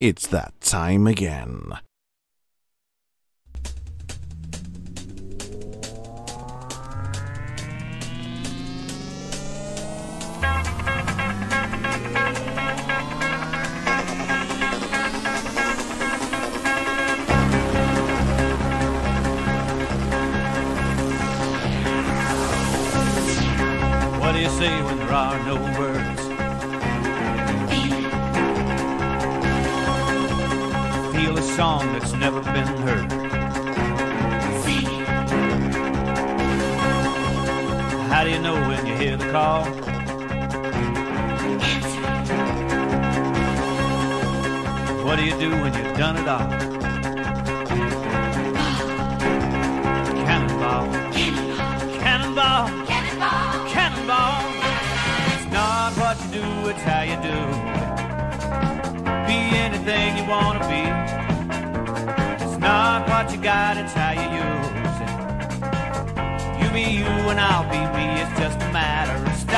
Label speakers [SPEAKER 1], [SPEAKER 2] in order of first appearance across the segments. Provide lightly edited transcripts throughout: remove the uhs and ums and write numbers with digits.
[SPEAKER 1] It's that time again.
[SPEAKER 2] What do you say when there are no words? Feel a song that's never been heard. How do you know when you hear the call? What do you do when you've done it all? Cannonball, cannonball, cannonball, cannonball. It's not what you do, it's how you do. Be anything you want to be. It's not what you got, it's how you use it. You be you and I'll be me, it's just a matter of style.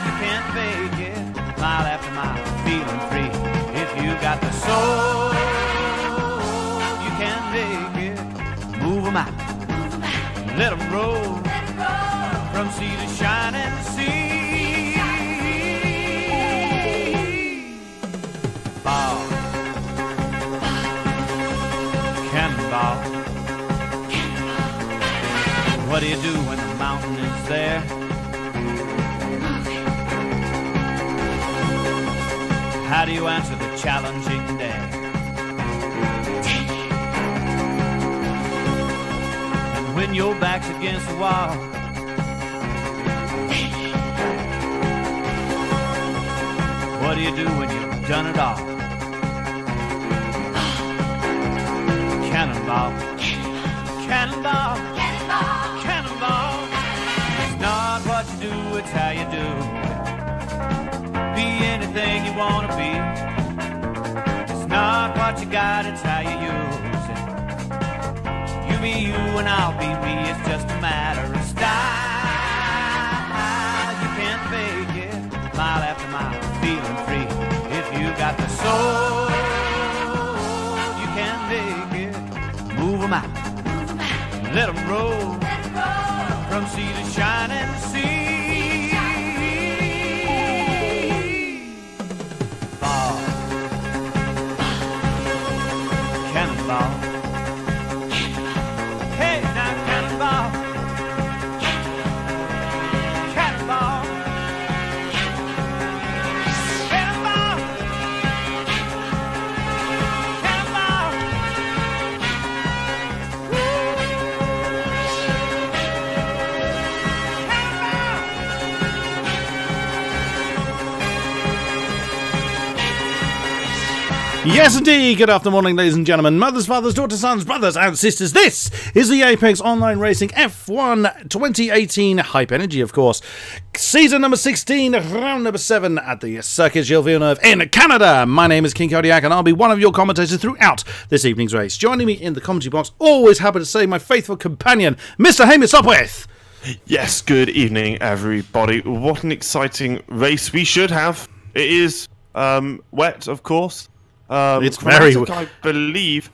[SPEAKER 2] You can't fake it, mile after mile, feeling free. If you got the soul, you can make it. Move 'em out, let 'em roll, from sea to shining sea. Ball, cannonball. What do you do when the mountain is there? How do you answer the challenging dare? And when your back's against the wall, what do you do when you've done it all? Cannonball, cannonball, cannonball, cannonball. It's not what you do, it's how you do. Be anything you want to be. It's not what you got, it's how you use it. You be you and I'll be me, it's just a matter of style. You can't fake it, mile after mile, feeling free. If you got the soul, you can make it. Move 'em out, let 'em roll, from sea to shining sea. Ball, cannonball. Hey, now cannonball, cannonball, cannonball, cannonball.
[SPEAKER 1] Yes, indeed. Good afternoon, morning, ladies and gentlemen, mothers, fathers, daughters, sons, brothers, and sisters. This is the Apex Online Racing F1 2018 Hype Energy, of course. Season number 16, round number 7 at the Circuit Gilles Villeneuve in Canada. My name is King-Kodiak, and I'll be one of your commentators throughout this evening's race. Joining me in the commentary box, always happy to say, my faithful companion, Mr. Hamish Sopwith.
[SPEAKER 3] Yes, good evening, everybody. What an exciting race we should have. It is wet, of course.
[SPEAKER 1] It's very wet.
[SPEAKER 3] I believe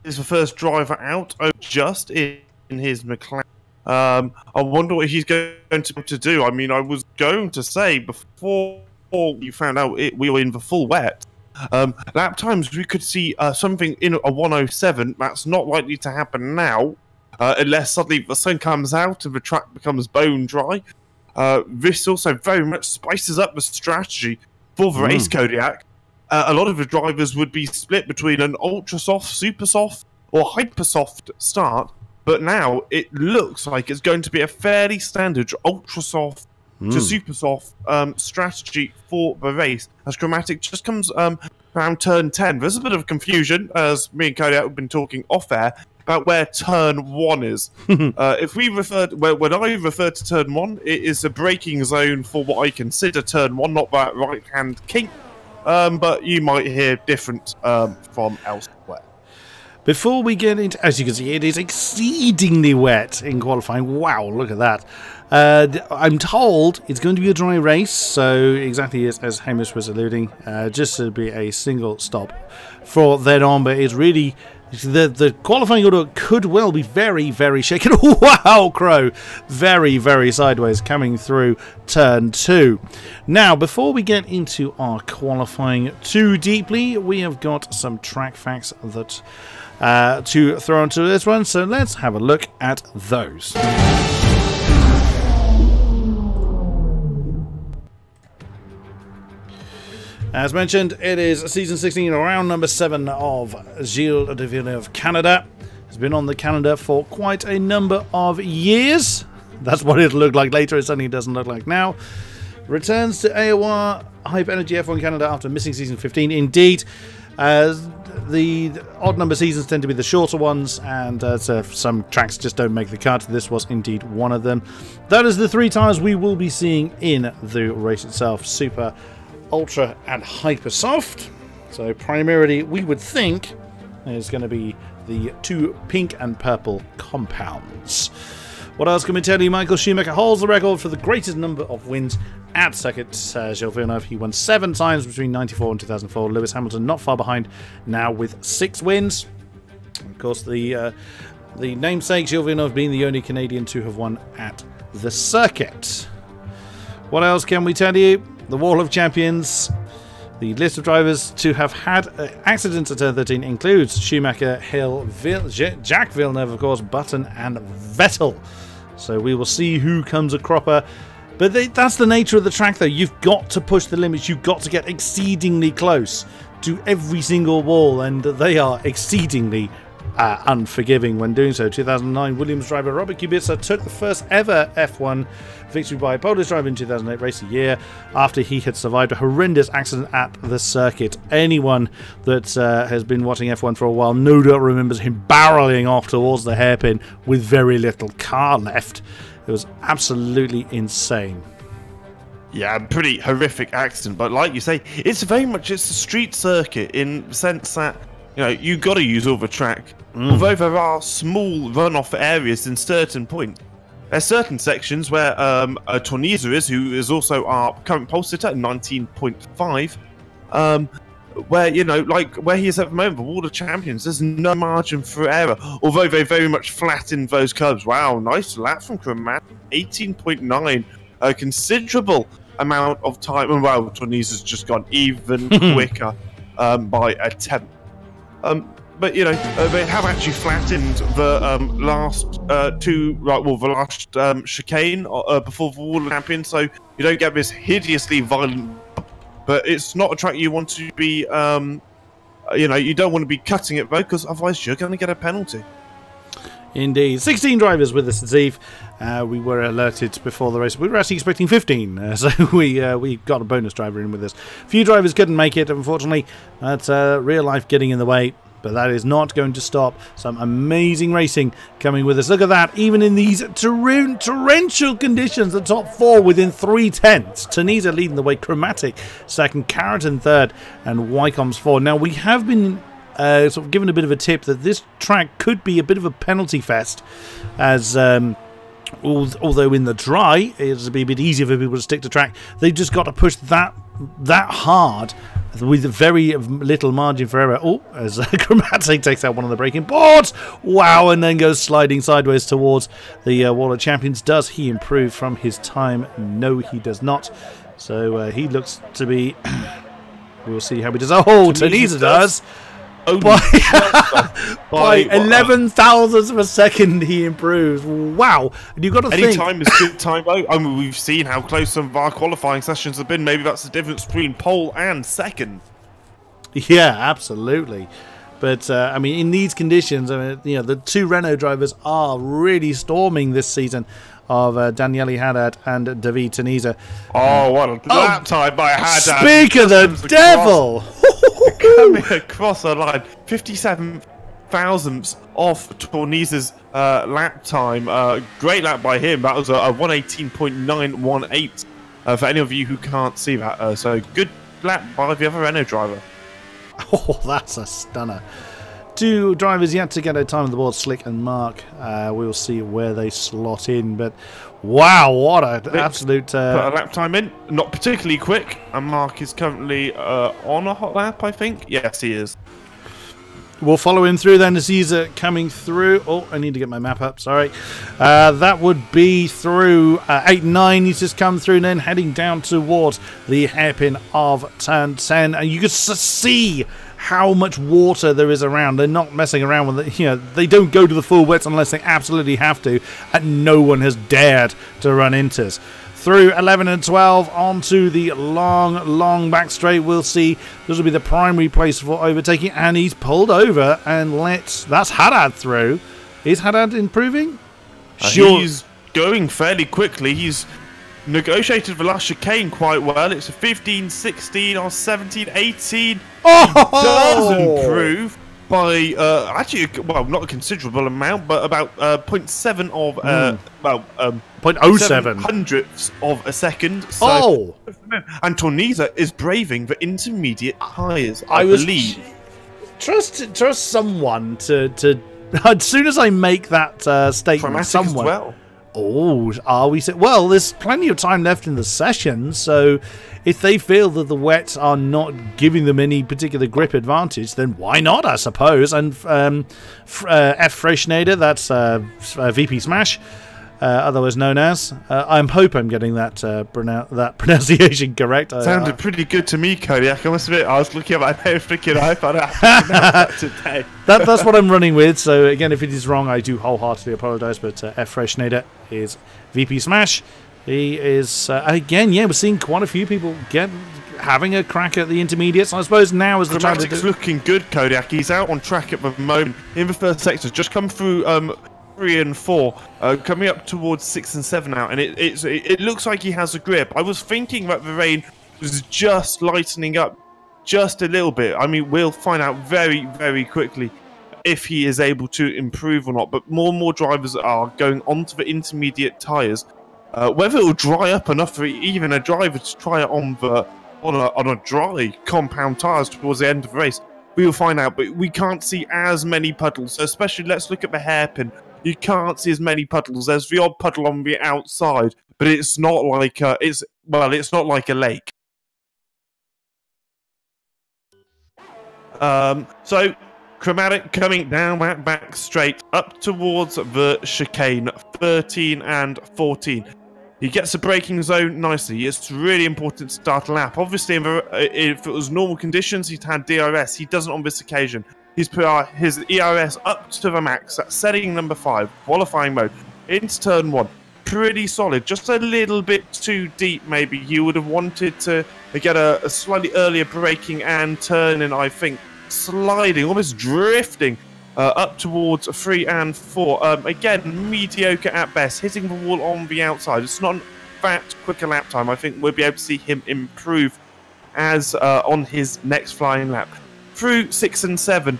[SPEAKER 3] is the first driver out, just in his McLaren. I wonder what he's going to do. I mean, I was going to say before you found out we were in the full wet. Lap times we could see something in a 107. That's not likely to happen now, unless suddenly the sun comes out and the track becomes bone dry. This also very much spices up the strategy for the race, Kodiak. A lot of the drivers would be split between an ultra soft, super soft, or hyper soft start, but now it looks like it's going to be a fairly standard ultra soft to super soft strategy for the race. As Chromatic just comes around turn 10, there's a bit of confusion, as me and Kodiak have been talking off air, about where turn 1 is. If we when I refer to turn 1, it is a braking zone for what I consider turn 1, not that right-hand kink. But you might hear different from elsewhere.
[SPEAKER 1] Before we get into, as you can see, it is exceedingly wet in qualifying. Wow, look at that. I'm told it's going to be a dry race, so exactly as Hamish was alluding, just to be a single stop for then on, but it's really, the qualifying order could well be very, very shaken. Wow, Crow! Very, very sideways coming through turn 2. Now, before we get into our qualifying too deeply, we have got some track facts that to throw onto this one, so let's have a look at those. As mentioned, it is season 16, round number 7 of Gilles de Villeneuve, Canada. It's been on the calendar for quite a number of years. That's what it'll look like later. It certainly doesn't look like now. Returns to AOR Hype Energy F1 Canada after missing season 15. Indeed, the odd number seasons tend to be the shorter ones, and so some tracks just don't make the cut. This was indeed one of them. That is the 3 times we will be seeing in the race itself: Super, Ultra and Hyper Soft. So primarily we would think it's going to be the 2 pink and purple compounds. What else can we tell you? Michael Schumacher holds the record for the greatest number of wins at circuit Gilles Villeneuve. He won 7 times between 94 and 2004. Lewis Hamilton not far behind now with 6 wins. Of course, the namesake Gilles Villeneuve being the only Canadian to have won at the circuit. What else can we tell you? The Wall of Champions. The list of drivers to have had accidents at turn 13 includes Schumacher, Hill, Jacques Villeneuve, of course, Button and Vettel. So we will see who comes a cropper. But that's the nature of the track, though. You've got to push the limits. You've got to get exceedingly close to every single wall, and they are exceedingly unforgiving when doing so. 2009 Williams driver Robert Kubica took the first ever F1 victory by a Polish driver in 2008 race, a year after he had survived a horrendous accident at the circuit. Anyone that has been watching F1 for a while no doubt remembers him barreling off towards the hairpin with very little car left. It was absolutely insane.
[SPEAKER 3] Yeah, pretty horrific accident, but like you say, it's a street circuit in the sense that, you know, you got to use all the track. Although there are small runoff areas in certain points. There's certain sections where Tornisa is, who is also our current pole sitter at 19.5, where, you know, like where he is at the moment, the Wall of Champions, there's no margin for error, although they very much flatten those curves. Wow, nice lap from Kramat, 18.9, a considerable amount of time, and well, Tornisa's just gone even quicker by a tenth. But you know, they have actually flattened the last the last chicane before the Wall of Champions, so you don't get this hideously violent. But it's not a track you want to be, you know, you don't want to be cutting it though, because otherwise you're going to get a penalty.
[SPEAKER 1] Indeed. 16 drivers with us this eve. We were alerted before the race. We were actually expecting 15, so we got a bonus driver in with us. A few drivers couldn't make it, unfortunately. That's real life getting in the way. But that is not going to stop some amazing racing coming with us. Look at that. Even in these torrential conditions, the top 4 within 3/10. Tunisia leading the way. Chromatic second. Carrington third. And Wycombe's 4th. Now, we have been sort of given a bit of a tip that this track could be a bit of a penalty fest, as although in the dry it'll be a bit easier for people to stick to track. They've just got to push that hard with very little margin for error. Oh, as Chromatic takes out one of the braking boards. Wow, and then goes sliding sideways towards the Wall of Champions. Does he improve from his time? No, he does not. So he looks to be... We'll see how he does. Oh, Tunisia does. By 11 thousandths of a second he improves. Wow. And you've got to think...
[SPEAKER 3] Any time is good time. I mean, we've seen how close some of our qualifying sessions have been. Maybe that's the difference between pole and second.
[SPEAKER 1] Yeah, absolutely. But, I mean, in these conditions, I mean, you know, the 2 Renault drivers are really storming this season of Daniele Haddad and David Tunisia.
[SPEAKER 3] Oh, what a lap time by Haddad.
[SPEAKER 1] Speak of the devil!
[SPEAKER 3] Coming across the line, 57 thousandths off Tornisa's lap time. Great lap by him. That was a 118.918 for any of you who can't see that. So good lap by the other Renault driver.
[SPEAKER 1] Oh, that's a stunner. two drivers yet to get a time on the board, Slick and Mark. We'll see where they slot in, but wow, what an absolute...
[SPEAKER 3] Put a lap time in, not particularly quick, and Mark is currently on a hot lap, I think. Yes, he is.
[SPEAKER 1] We'll follow him through then as he's coming through. Oh, I need to get my map up, sorry. That would be through 8-9. He's just come through and then heading down towards the hairpin of turn 10. And you can see how much water there is around. They're not messing around with it. You know, they don't go to the full wets unless they absolutely have to. And no one has dared to run into us. Through 11 and 12 onto the long back straight. We'll see this will be the primary place for overtaking, and he's pulled over and that's Haddad through. Is Haddad improving?
[SPEAKER 3] Sure. He's going fairly quickly. He's negotiated the last chicane quite well. It's a 15, 16 or 17, 18.
[SPEAKER 1] Oh!
[SPEAKER 3] He does improve by actually, well, not a considerable amount, but about 0.7 of
[SPEAKER 1] 0.07
[SPEAKER 3] hundredths of a second. So, and Tornisa is braving the intermediate tyres. I believe.
[SPEAKER 1] Trust someone to. As soon as I make that statement,
[SPEAKER 3] Chromatic
[SPEAKER 1] someone.
[SPEAKER 3] As well.
[SPEAKER 1] Oh, are we? Well, there's plenty of time left in the session, so if they feel that the wets are not giving them any particular grip advantage, then why not, I suppose? And F. Freischneider, that's VP Smash, otherwise known as. I hope I'm getting that pronunciation correct.
[SPEAKER 3] Sounded pretty good to me, Kodiak. I must admit, I was looking at my freaking iPad. I have to announce that today.
[SPEAKER 1] That's what I'm running with. So again, if it is wrong, I do wholeheartedly apologise. But F. Freischneider is VP Smash. He is again, yeah. We're seeing quite a few people having a crack at the intermediates. I suppose now is the time to do.
[SPEAKER 3] Looking good, Kodiak. He's out on track at the moment in the first sector. Just come through 3 and 4, coming up towards 6 and 7 now, and it looks like he has a grip. I was thinking that the rain was just lightening up just a little bit. I mean, we'll find out very, very quickly if he is able to improve or not. But more and more drivers are going onto the intermediate tyres. Whether it will dry up enough for even a driver to try it on a dry compound tyres towards the end of the race, we will find out. But we can't see as many puddles, especially let's look at the hairpin. You can't see as many puddles. There's the odd puddle on the outside, but it's not like it's not like a lake. So Chromatic coming down that back straight up towards the chicane, 13 and 14. He gets the braking zone nicely. It's really important to start a lap. Obviously, if it was normal conditions, he'd had DRS. He doesn't on this occasion. He's put his ERS up to the max. That's setting number 5, qualifying mode, into turn 1. Pretty solid. Just a little bit too deep, maybe. You would have wanted to get a slightly earlier braking and turning, I think. Sliding, almost drifting up towards 3 and 4. Again, mediocre at best. Hitting the wall on the outside. It's not that quick a lap time. I think we'll be able to see him improve as on his next flying lap. Through 6 and 7,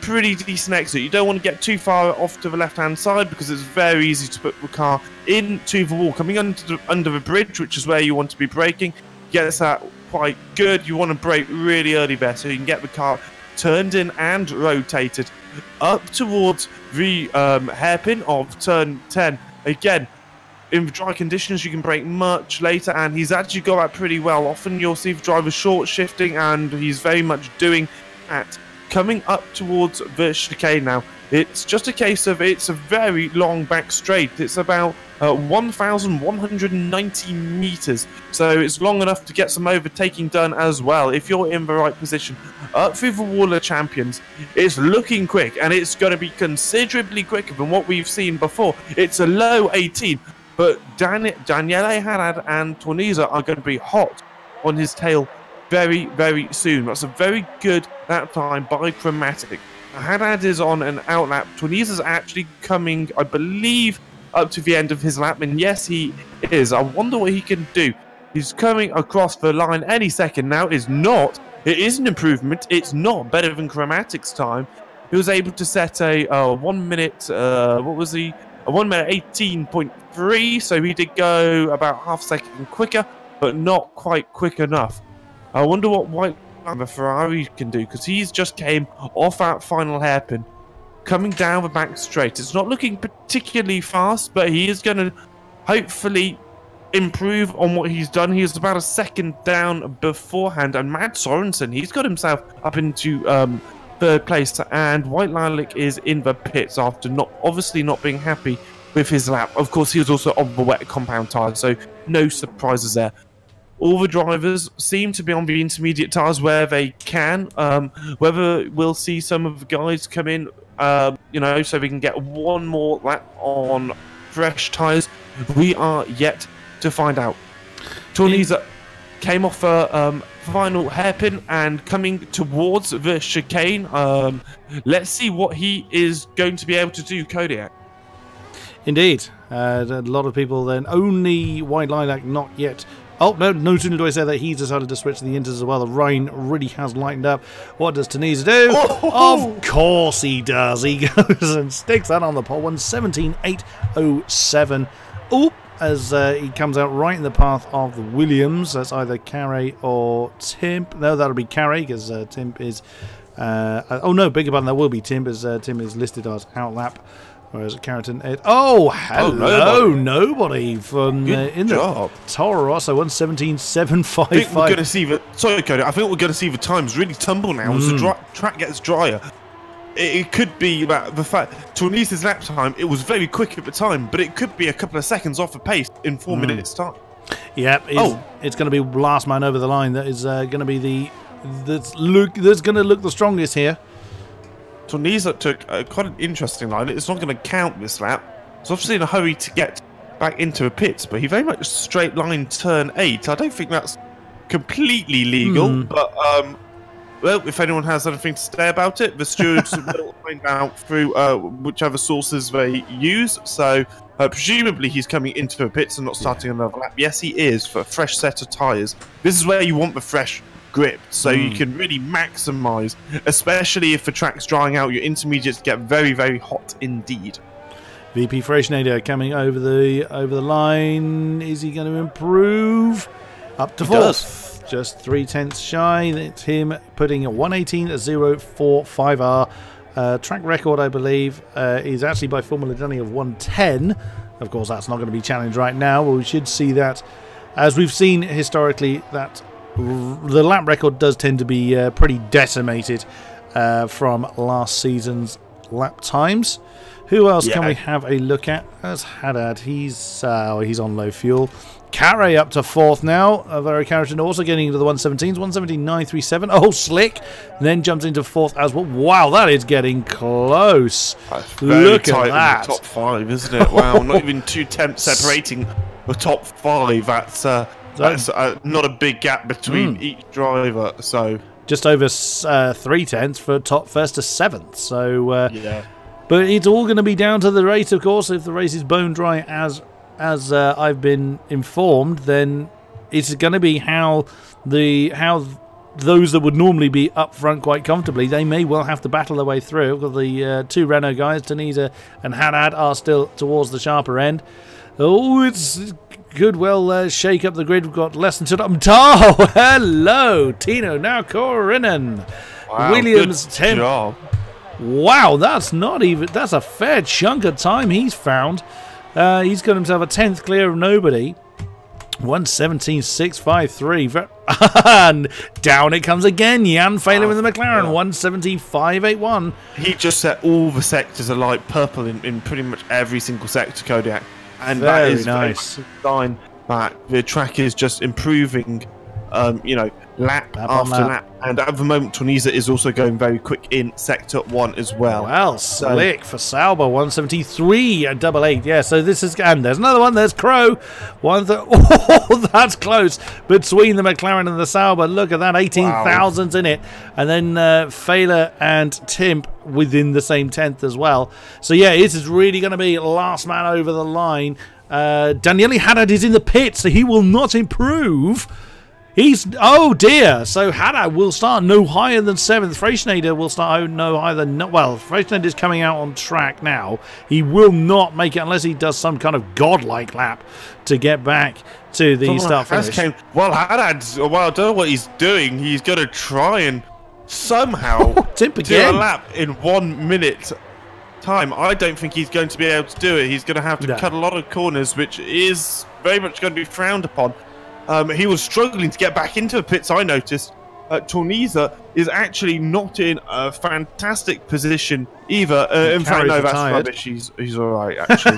[SPEAKER 3] pretty decent exit. You don't want to get too far off to the left-hand side because it's very easy to put the car into the wall. Coming under the bridge, which is where you want to be braking, gets that quite good. You want to brake really early there so you can get the car turned in and rotated up towards the hairpin of turn 10. Again, in dry conditions, you can brake much later, and he's actually got that pretty well. Often you'll see the driver short shifting, and he's very much doing that. Coming up towards the chicane now, it's just a case of it's a very long back straight. It's about 1,190 meters, so it's long enough to get some overtaking done as well if you're in the right position. Up through the wall of champions, it's looking quick, and it's going to be considerably quicker than what we've seen before. It's a low 18, but Daniele Haddad and Tornisa are going to be hot on his tail very, very soon. That's a very good lap time by Chromatic. Haddad is on an out lap. Tornisa's actually coming, I believe, up to the end of his lap, and yes, he is. I wonder what he can do. He's coming across the line any second now. It is an improvement. It's not better than Chromatic's time. He was able to set a 1 minute, what was he? A 1 minute 18.3, so he did go about half a second quicker, but not quite quick enough. I wonder what the Ferrari can do, because he's just came off that final hairpin, coming down the back straight. It's not looking particularly fast, but he is going to hopefully improve on what he's done. He was about a second down beforehand, and Matt Sorensen, he's got himself up into third place, and White Lilac is in the pits after obviously not being happy with his lap. Of course, he was also on the wet compound tyres, so no surprises there. All the drivers seem to be on the intermediate tyres where they can. Whether we'll see some of the guys come in, you know, so we can get one more lap on fresh tyres, we are yet to find out. Torniza came off a final hairpin and coming towards the chicane. Let's see what he is going to be able to do, Kodiak.
[SPEAKER 1] Indeed. A lot of people then. Only White Lilac not yet. Oh, no sooner do I say that, he's decided to switch to the inters as well. The rain really has lightened up. What does Torniza do? Oh! Of course he does. He goes and sticks that on the pole. 1:17.807. Oop! As he comes out right in the path of the Williams. That's either Carey or Timp. No, that'll be Carey, because Timp is... oh no, bigger button, that will be Timp, as Tim is listed as outlap. Whereas Carrington... Oh, hello, nobody from in the Toro Rosso, 1:17.755.
[SPEAKER 3] I think we're going to see the... Sorry, Cody, I think we're going to see the times really tumble now as the track gets drier. It could be about the fact Torniza's lap time, it was very quick at the time, but it could be a couple of seconds off the pace in 4 minutes time.
[SPEAKER 1] Yeah, it's going to be last man over the line that is going to be that's going to look the strongest here.
[SPEAKER 3] Torniza took quite an interesting line. It's not going to count this lap. He's obviously in a hurry to get back into the pits, but he very much straight line turn 8. I don't think that's completely legal, but well, if anyone has anything to say about it, the stewards will find out through whichever sources they use. So presumably he's coming into the pits and not starting another lap. Yes, he is, for a fresh set of tyres. This is where you want the fresh grip, so you can really maximise, especially if the track's drying out. Your intermediates get very, very hot indeed.
[SPEAKER 1] VP Freshnader coming over the line. Is he going to improve? Up to fourth. Just 0.3 shy. It's him putting a 1:18.045R. Track record, I believe, is actually by Formula Dunny of 1:10. Of course, that's not going to be challenged right now, but we should see that, as we've seen historically, that the lap record does tend to be pretty decimated from last season's lap times. Who else can we have a look at? That's Haddad. He's on low fuel. Carey up to fourth now. Very Carrington also getting into the 1:17s. 1:17.937. Oh, slick. Then jumps into fourth as well. Wow, that is getting close. Look at that.
[SPEAKER 3] In the top 5, isn't it? Wow, not even 2 tenths separating the top 5. That's not a big gap between each driver. So
[SPEAKER 1] just over 3 tenths for top first to 7th. So but it's all going to be down to the race, of course. If the race is bone dry, as I've been informed, then it's going to be how those that would normally be up front quite comfortably, they may well have to battle their way through. Because the 2 Renault guys, Torniza and Haddad, are still towards the sharper end. Oh, it's could well shake up the grid. We've got less than 2. Oh, hello, Tino. Now Corinen.
[SPEAKER 3] Wow,
[SPEAKER 1] Williams,
[SPEAKER 3] good
[SPEAKER 1] 10.
[SPEAKER 3] job.
[SPEAKER 1] Wow, that's a fair chunk of time he's found. He's got himself a 10th clear of nobody. 1:17.653. And down it comes again. Jan Failer with the McLaren. 1:17.581.
[SPEAKER 3] He just set all the sectors alight purple in pretty much every single sector, Kodiak. And
[SPEAKER 1] very
[SPEAKER 3] that is
[SPEAKER 1] nice.
[SPEAKER 3] a sign that the track is just improving, you know, lap after lap. And at the moment, Torniza is also going very quick in Sector 1 as well.
[SPEAKER 1] Well, slick for Sauber, 1:73.88. Yeah, so this is... And there's another one. There's Crow. Oh, that's close. Between the McLaren and the Sauber. Look at that, 18,000s in it. And then Failer and Timp within the same 10th as well. So, yeah, this is really going to be last man over the line. Daniele Haddad is in the pit, so he will not improve. He's, oh dear, so Haddad will start no higher than 7th. Freischneider will start no higher than, well, Freischneider is coming out on track now. He will not make it unless he does some kind of godlike lap to get back to the start finish.
[SPEAKER 3] Well, Haddad's, well, I don't know what he's doing. He's going to try and somehow do a lap in 1 minute time. I don't think he's going to be able to do it. He's going to have to cut a lot of corners, which is very much going to be frowned upon. He was struggling to get back into the pits, I noticed. Torniza is actually not in a fantastic position either. In fact, no, that's rubbish. He's all right, actually.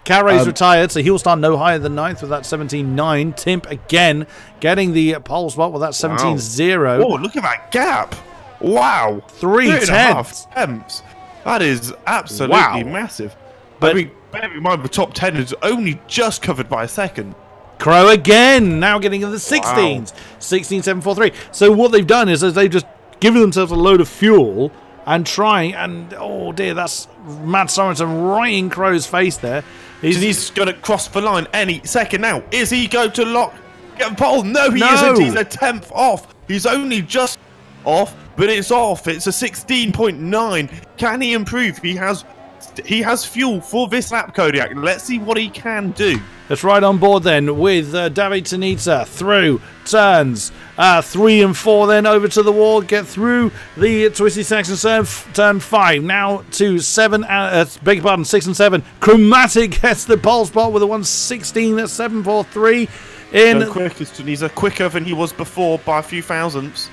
[SPEAKER 1] Carrey's retired, so he'll start no higher than 9th with that 17.9. Timp again getting the pole spot with that 17.0.
[SPEAKER 3] Oh, look at that gap. Wow.
[SPEAKER 1] 3.5
[SPEAKER 3] temps. That is absolutely massive. But I mean, bear in mind, the top 10 is only just covered by a second.
[SPEAKER 1] Crow again, now getting in the 16s. 16.743. So what they've done is they've just given themselves a load of fuel and trying, and oh dear, that's Matt Sorensen right in Crow's face there.
[SPEAKER 3] He's going to cross the line any second now. Is he going to get the pole? No, he isn't. He's a 10th off. He's only just off, but it's off. It's a 16.9. Can he improve? He has fuel for this lap, Kodiak. Let's see what he can do.
[SPEAKER 1] Let's ride on board then with David Tanita through turns 3 and 4, then over to the wall, get through the twisty section, turn 5, now to 7, beg your pardon, 6 and 7. Chromatic gets the pole spot with a 1:16.743 in.
[SPEAKER 3] He's quicker than he was before by a few thousandths.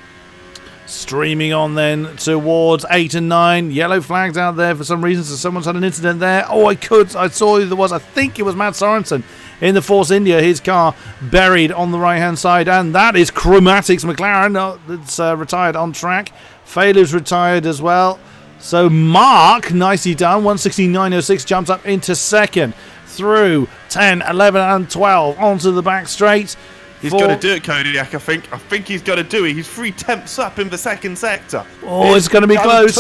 [SPEAKER 1] Streaming on then towards 8 and 9. Yellow flags out there for some reason, so someone's had an incident there. Oh, I saw who there was. I think it was Matt Sorensen in the Force India. His car buried on the right-hand side, and that is Chromatic's McLaren. It's retired on track. Failure's retired as well. So Mark, nicely done. 1:16.906 jumps up into second through 10, 11, and 12 onto the back straight.
[SPEAKER 3] He's going to do it, Kodiak, I think he's going to do it. He's 3 tenths up in the second sector.
[SPEAKER 1] Oh, it's going to be close.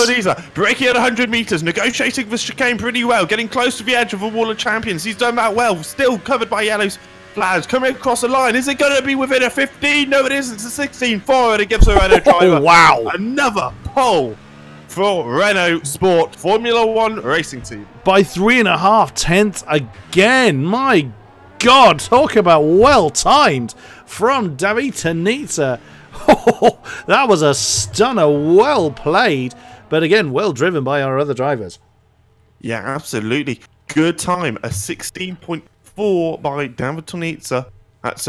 [SPEAKER 3] Breaking at 100 metres, negotiating the chicane pretty well, getting close to the edge of the wall of champions. He's done that well, still covered by yellow flags. Coming across the line, is it going to be within a 15? No, it isn't. It's a 16 forward. It gives a Renault driver.
[SPEAKER 1] Wow.
[SPEAKER 3] Another pole for Renault Sport Formula 1 racing team.
[SPEAKER 1] By 3.5 tenths again. My God, talk about well timed from David Tanita. Oh, that was a stunner, well played, but again, well driven by our other drivers.
[SPEAKER 3] Yeah, absolutely. Good time. A 16.4 by David Tanita. That's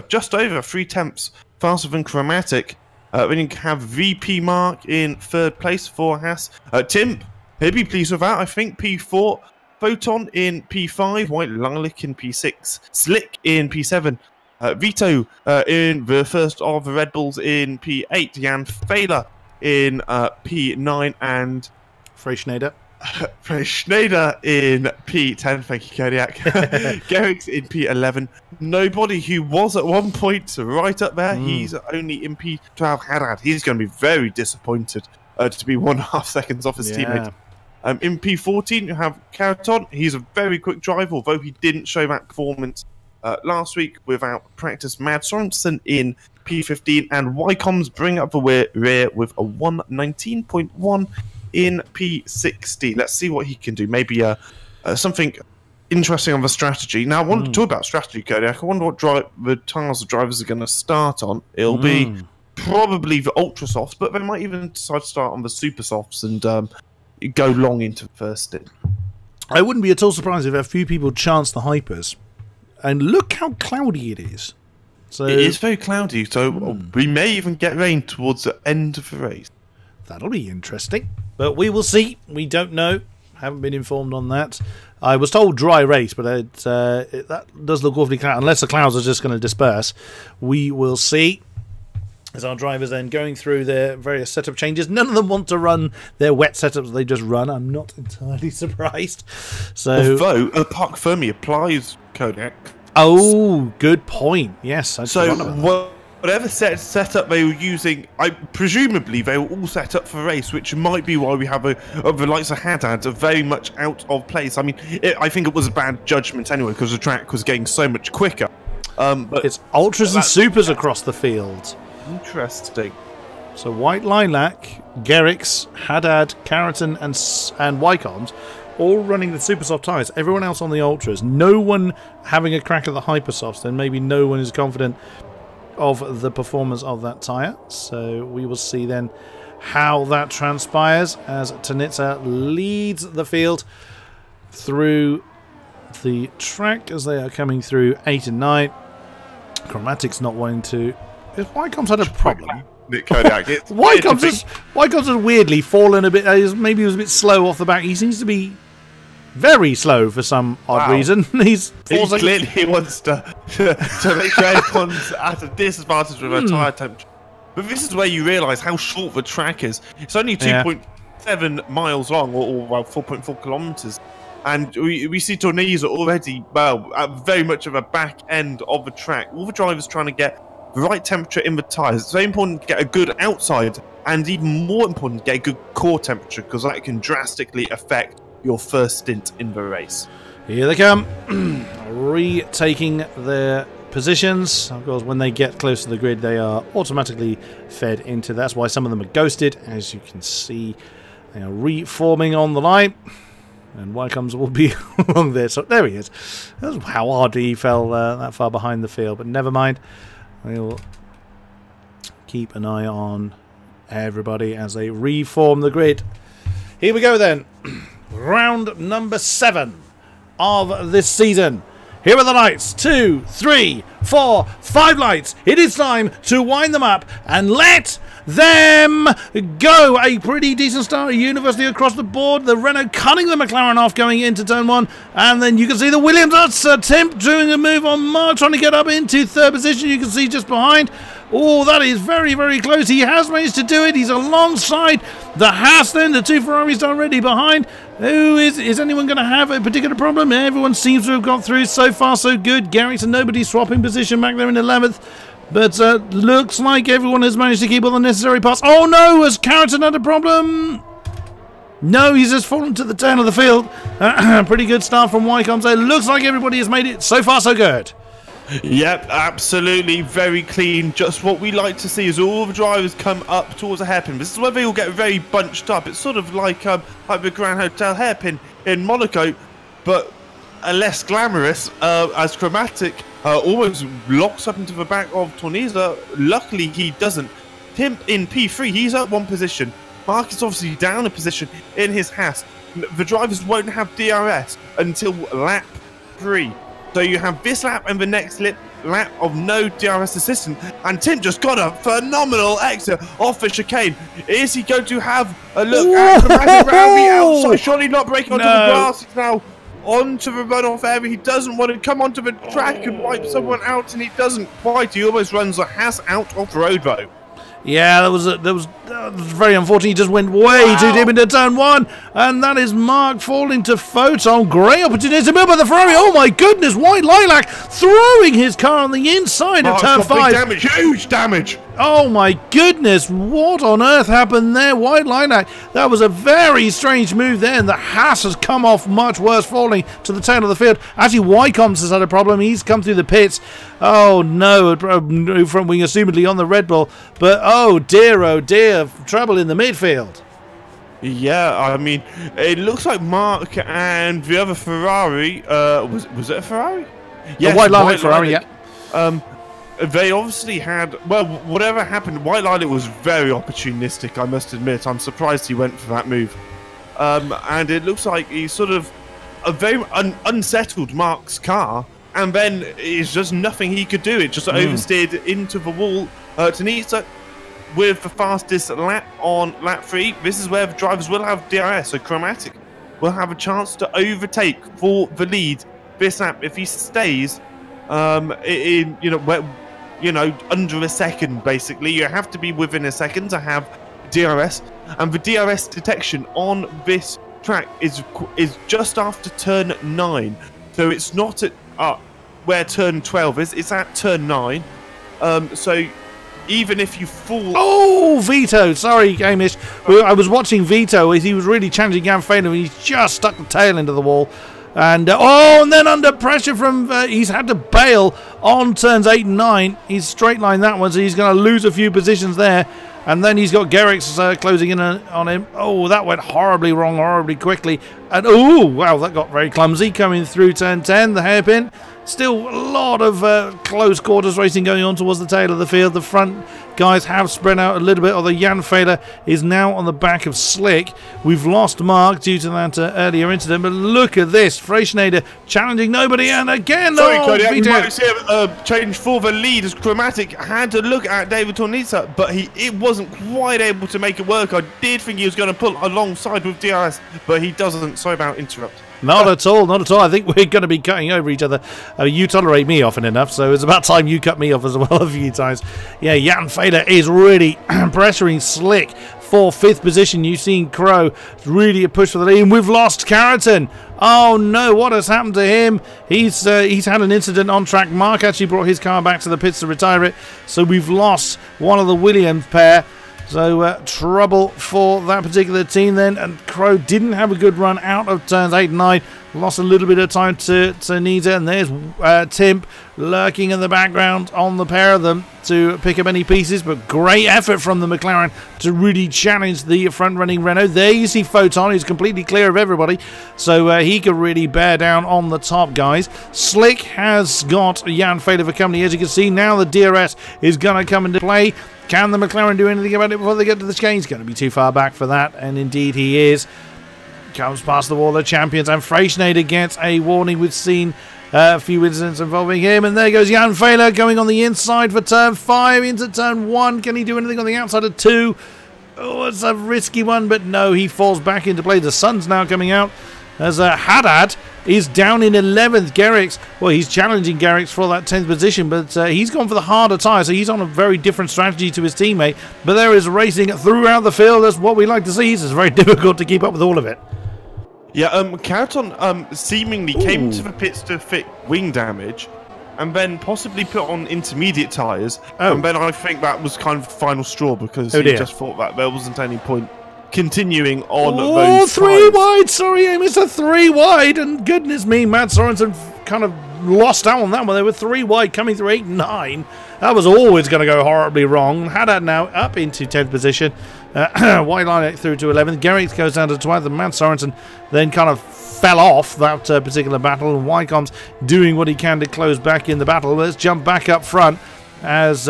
[SPEAKER 3] just over 3 tenths faster than Chromatic. Then you have VP Mark in 3rd place for Haas. Tim, he'll be pleased with that. I think P4. Photon in P5, White Lilac in P6, Slick in P7, Vito in the first of the Red Bulls in P8, Jan Fehler in P9, and
[SPEAKER 1] Freischneider
[SPEAKER 3] in P10, thank you, Kodiak. Garrick's in P11. Nobody who was at one point right up there, he's only in P12. Haddad, he's going to be very disappointed to be 1.5 seconds off his teammate. In P14, you have Caraton. He's a very quick driver, although he didn't show that performance last week without practice. Matt Sorensen in P15, and Wycombe's bring up the rear with a 1:19.1 in P60. Let's see what he can do. Maybe something interesting on the strategy. Now, I want to talk about strategy, Kodiak. I wonder what the tires the drivers are going to start on. It'll be probably the ultra softs, but they might even decide to start on the super softs and go long into the first stint.
[SPEAKER 1] I wouldn't be at all surprised if a few people chance the hypers. And look how cloudy it is. So
[SPEAKER 3] it is very cloudy, so we may even get rain towards the end of the race.
[SPEAKER 1] That'll be interesting. But we will see. We don't know. Haven't been informed on that. I was told dry race, but that does look awfully cloudy. Unless the clouds are just going to disperse. We will see. As our drivers then going through their various setup changes. None of them want to run their wet setups they just run. I'm not entirely surprised. So,
[SPEAKER 3] although Park Fermi applies Kodiak.
[SPEAKER 1] Oh, good point. Yes.
[SPEAKER 3] Whatever setup they were using, presumably they were all set up for race, which might be why we have the likes of Haddad are very much out of place. I mean, I think it was a bad judgment anyway because the track was getting so much quicker. But
[SPEAKER 1] it's ultras and supers across the field.
[SPEAKER 3] Interesting.
[SPEAKER 1] So White Lilac, Gerrix, Haddad, Carrington, and Wycombs all running the super soft tyres. Everyone else on the ultras. No one having a crack at the hypersofts. Then maybe no one is confident of the performance of that tyre. So we will see then how that transpires as Tanitsa leads the field through the track as they are coming through 8 and 9. Chromatic's not wanting to. If Wycombs had a problem.
[SPEAKER 3] Kodiak.
[SPEAKER 1] Wycombs has weirdly fallen a bit. Maybe he was a bit slow off the back. He seems to be very slow for some odd reason.
[SPEAKER 3] He clearly wants to make sure everyone's at a disadvantage with a tyre temperature. But this is where you realise how short the track is. It's only 2.7 miles long, or about 4.4 kilometres. And we see Tornese already, at very much of a back end of the track. All the drivers trying to get the right temperature in the tyres. It's very important to get a good outside, and even more important to get a good core temperature, because that can drastically affect your first stint in the race.
[SPEAKER 1] Here they come, retaking their positions. Of course, when they get close to the grid, they are automatically fed into. That's why some of them are ghosted. As you can see, they are reforming on the line. And Wycombs will be along there. So there he is. That's how hardly he fell that far behind the field. But never mind. We'll keep an eye on everybody as they reform the grid. Here we go then. Round number 7 of this season. Here are the lights. 2, 3, 4, 5 lights. It is time to wind them up and let them go. A pretty decent start universally across the board. The Renault cutting the McLaren off going into turn 1. And then you can see the Williams attempt doing a move on Mark, trying to get up into 3rd position. You can see just behind. Oh, that is very, very close. He has managed to do it. He's alongside the Haas then. The 2 Ferraris already behind. Is anyone going to have a particular problem? Everyone seems to have got through. So far, so good. Garrett and nobody swapping position back there in 11th. But looks like everyone has managed to keep all the necessary parts. Oh no, has Carrington had a problem? No, he's just fallen to the tail of the field. Pretty good start from Wycombs. It looks like everybody has made it. So far, so good.
[SPEAKER 3] Yep, absolutely, very clean. Just what we like to see is all the drivers come up towards a hairpin. This is where they all get very bunched up. It's sort of like the Grand Hotel hairpin in Monaco, but less glamorous, as Chromatic almost locks up into the back of Tornese. Luckily, he doesn't. Tim in P3, he's up 1 position. Mark is obviously down a position in his Haas. The drivers won't have DRS until lap 3. So you have this lap and the next lap of no DRS assistant, and Tim just got a phenomenal exit off the chicane. Is he going to have a look at Chromatic around the outside? Surely not breaking onto the grass. He's now onto the runoff area. He doesn't want to come onto the track and wipe someone out, and he doesn't quite. He almost runs the Haas out of road though.
[SPEAKER 1] Yeah, that was very unfortunate. He just went way too deep into turn 1, and that is Mark falling to Photon. Great opportunity to move by the Ferrari. Oh my goodness, White Lilac throwing his car on the inside of turn 5.
[SPEAKER 3] Damage, huge damage.
[SPEAKER 1] Oh my goodness, what on earth happened there? White Lilac, that was a very strange move there, and the Haas has come off much worse, falling to the tail of the field. Actually, Wycombs has had a problem. He's come through the pits. Oh no, front wing assumedly on the Red Bull, but oh dear, trouble in the midfield.
[SPEAKER 3] Yeah, I mean, it looks like Mark and the other Ferrari, was it a Ferrari?
[SPEAKER 1] Yeah, White Lilac Ferrari, yeah.
[SPEAKER 3] They obviously had, well, whatever happened, White Lilac was very opportunistic, I must admit. I'm surprised he went for that move. And it looks like he sort of very unsettled Mark's car, and then it's just nothing he could do. It just oversteered into the wall. Tanisa with the fastest lap on lap 3. This is where the drivers will have DRS, so Chromatic will have a chance to overtake for the lead this lap if he stays under a second. Basically, you have to be within a second to have DRS, and the DRS detection on this track is just after turn 9, so it's not at where turn 12 is. It's at turn 9. So even if you fall...
[SPEAKER 1] Oh, Vito! Sorry, Hamish. I was watching Vito as he was really challenging Gavin Faden, and he just stuck the tail into the wall. And oh, and then under pressure from he's had to bail on turns 8 and 9. He's straight line that one, so he's going to lose a few positions there. And then he's got Gerrits closing in on him. Oh, that went horribly wrong, horribly quickly. And oh, wow, that got very clumsy coming through turn 10, the hairpin. Still a lot of close quarters racing going on towards the tail of the field. The front guys have spread out a little bit, although Jan Fehler is now on the back of Slick. We've lost Mark due to that earlier incident, but look at this. Freischneider challenging nobody, and again,
[SPEAKER 3] sorry, Kodiak, you might see a change for the lead as Chromatic had to look at David Tornitsa, but it wasn't quite able to make it work. I did think he was going to pull alongside with DRS, but he doesn't. Sorry about interrupt.
[SPEAKER 1] Not at all, not at all. I think we're going to be cutting over each other. You tolerate me often enough, so it's about time you cut me off as well a few times. Yeah, Jan Fehler is really pressuring Slick for 5th position. You've seen Crow really a push for the lead, and we've lost Carrington. Oh no, what has happened to him? He's had an incident on track. Mark actually brought his car back to the pits to retire it, so we've lost one of the Williams pair. So trouble for that particular team then, and Crow didn't have a good run out of turns 8 and 9. Lost a little bit of time to Nita, and there's Timp lurking in the background on the pair of them to pick up any pieces, but great effort from the McLaren to really challenge the front-running Renault. There you see Photon, who's completely clear of everybody, so he could really bear down on the top guys. Slick has got Jan Fehler for company, as you can see. Now the DRS is going to come into play. Can the McLaren do anything about it before they get to the chicane? He's going to be too far back for that, and indeed he is. Comes past the wall of champions, and Freischneider gets a warning. We've seen a few incidents involving him, and there goes Jan Fehler going on the inside for turn 5 into turn 1. Can he do anything on the outside of 2? Oh, it's a risky one, but no, he falls back into play. The sun's now coming out as Haddad is down in 11th. Gerrits, well, he's challenging Gerrits for that 10th position, but he's gone for the harder tyre, so he's on a very different strategy to his teammate. But there is racing throughout the field. That's what we like to see. It's very difficult to keep up with all of it.
[SPEAKER 3] Yeah, Carrington seemingly came to the pits to fix wing damage, and then possibly put on intermediate tyres. And then I think that was kind of the final straw, because he just thought that there wasn't any point continuing on those
[SPEAKER 1] 3
[SPEAKER 3] tyres.
[SPEAKER 1] wide, sorry, it's a 3 wide, and goodness me, Matt Sorensen kind of lost out on that one. They were 3 wide coming through 8 and 9. That was always going to go horribly wrong. Haddad now up into 10th position. White line through to 11th. Gerrits goes down to 12th, and Matt Sorensen then kind of fell off that particular battle, and Wycombe's doing what he can to close back in the battle. Let's jump back up front as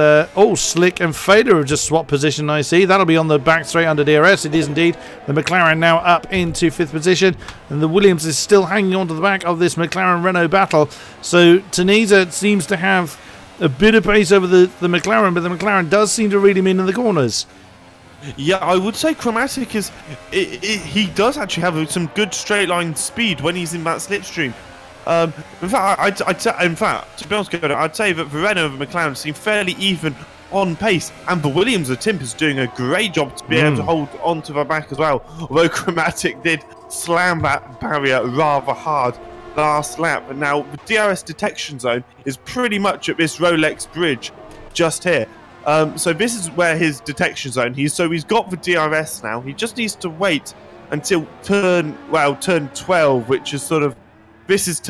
[SPEAKER 1] Slick and Fader have just swapped position. I see that'll be on the back straight under DRS. It is indeed. The McLaren now up into 5th position, and the Williams is still hanging on to the back of this McLaren Renault battle. So Tunisia seems to have a bit of pace over the McLaren, but the McLaren does seem to read him in the corners.
[SPEAKER 3] Yeah, I would say Chromatic is he does actually have some good straight line speed when he's in that slipstream. In fact, to be honest, I'd say that the Renault and the McLaren seem fairly even on pace, and the Williams of Timp is doing a great job to be able to hold on to the back as well. Although Chromatic did slam that barrier rather hard last lap, and now the DRS detection zone is pretty much at this Rolex bridge just here. So this is where his detection zone. He's got the DRS now. He just needs to wait until turn 12, which is sort of, this is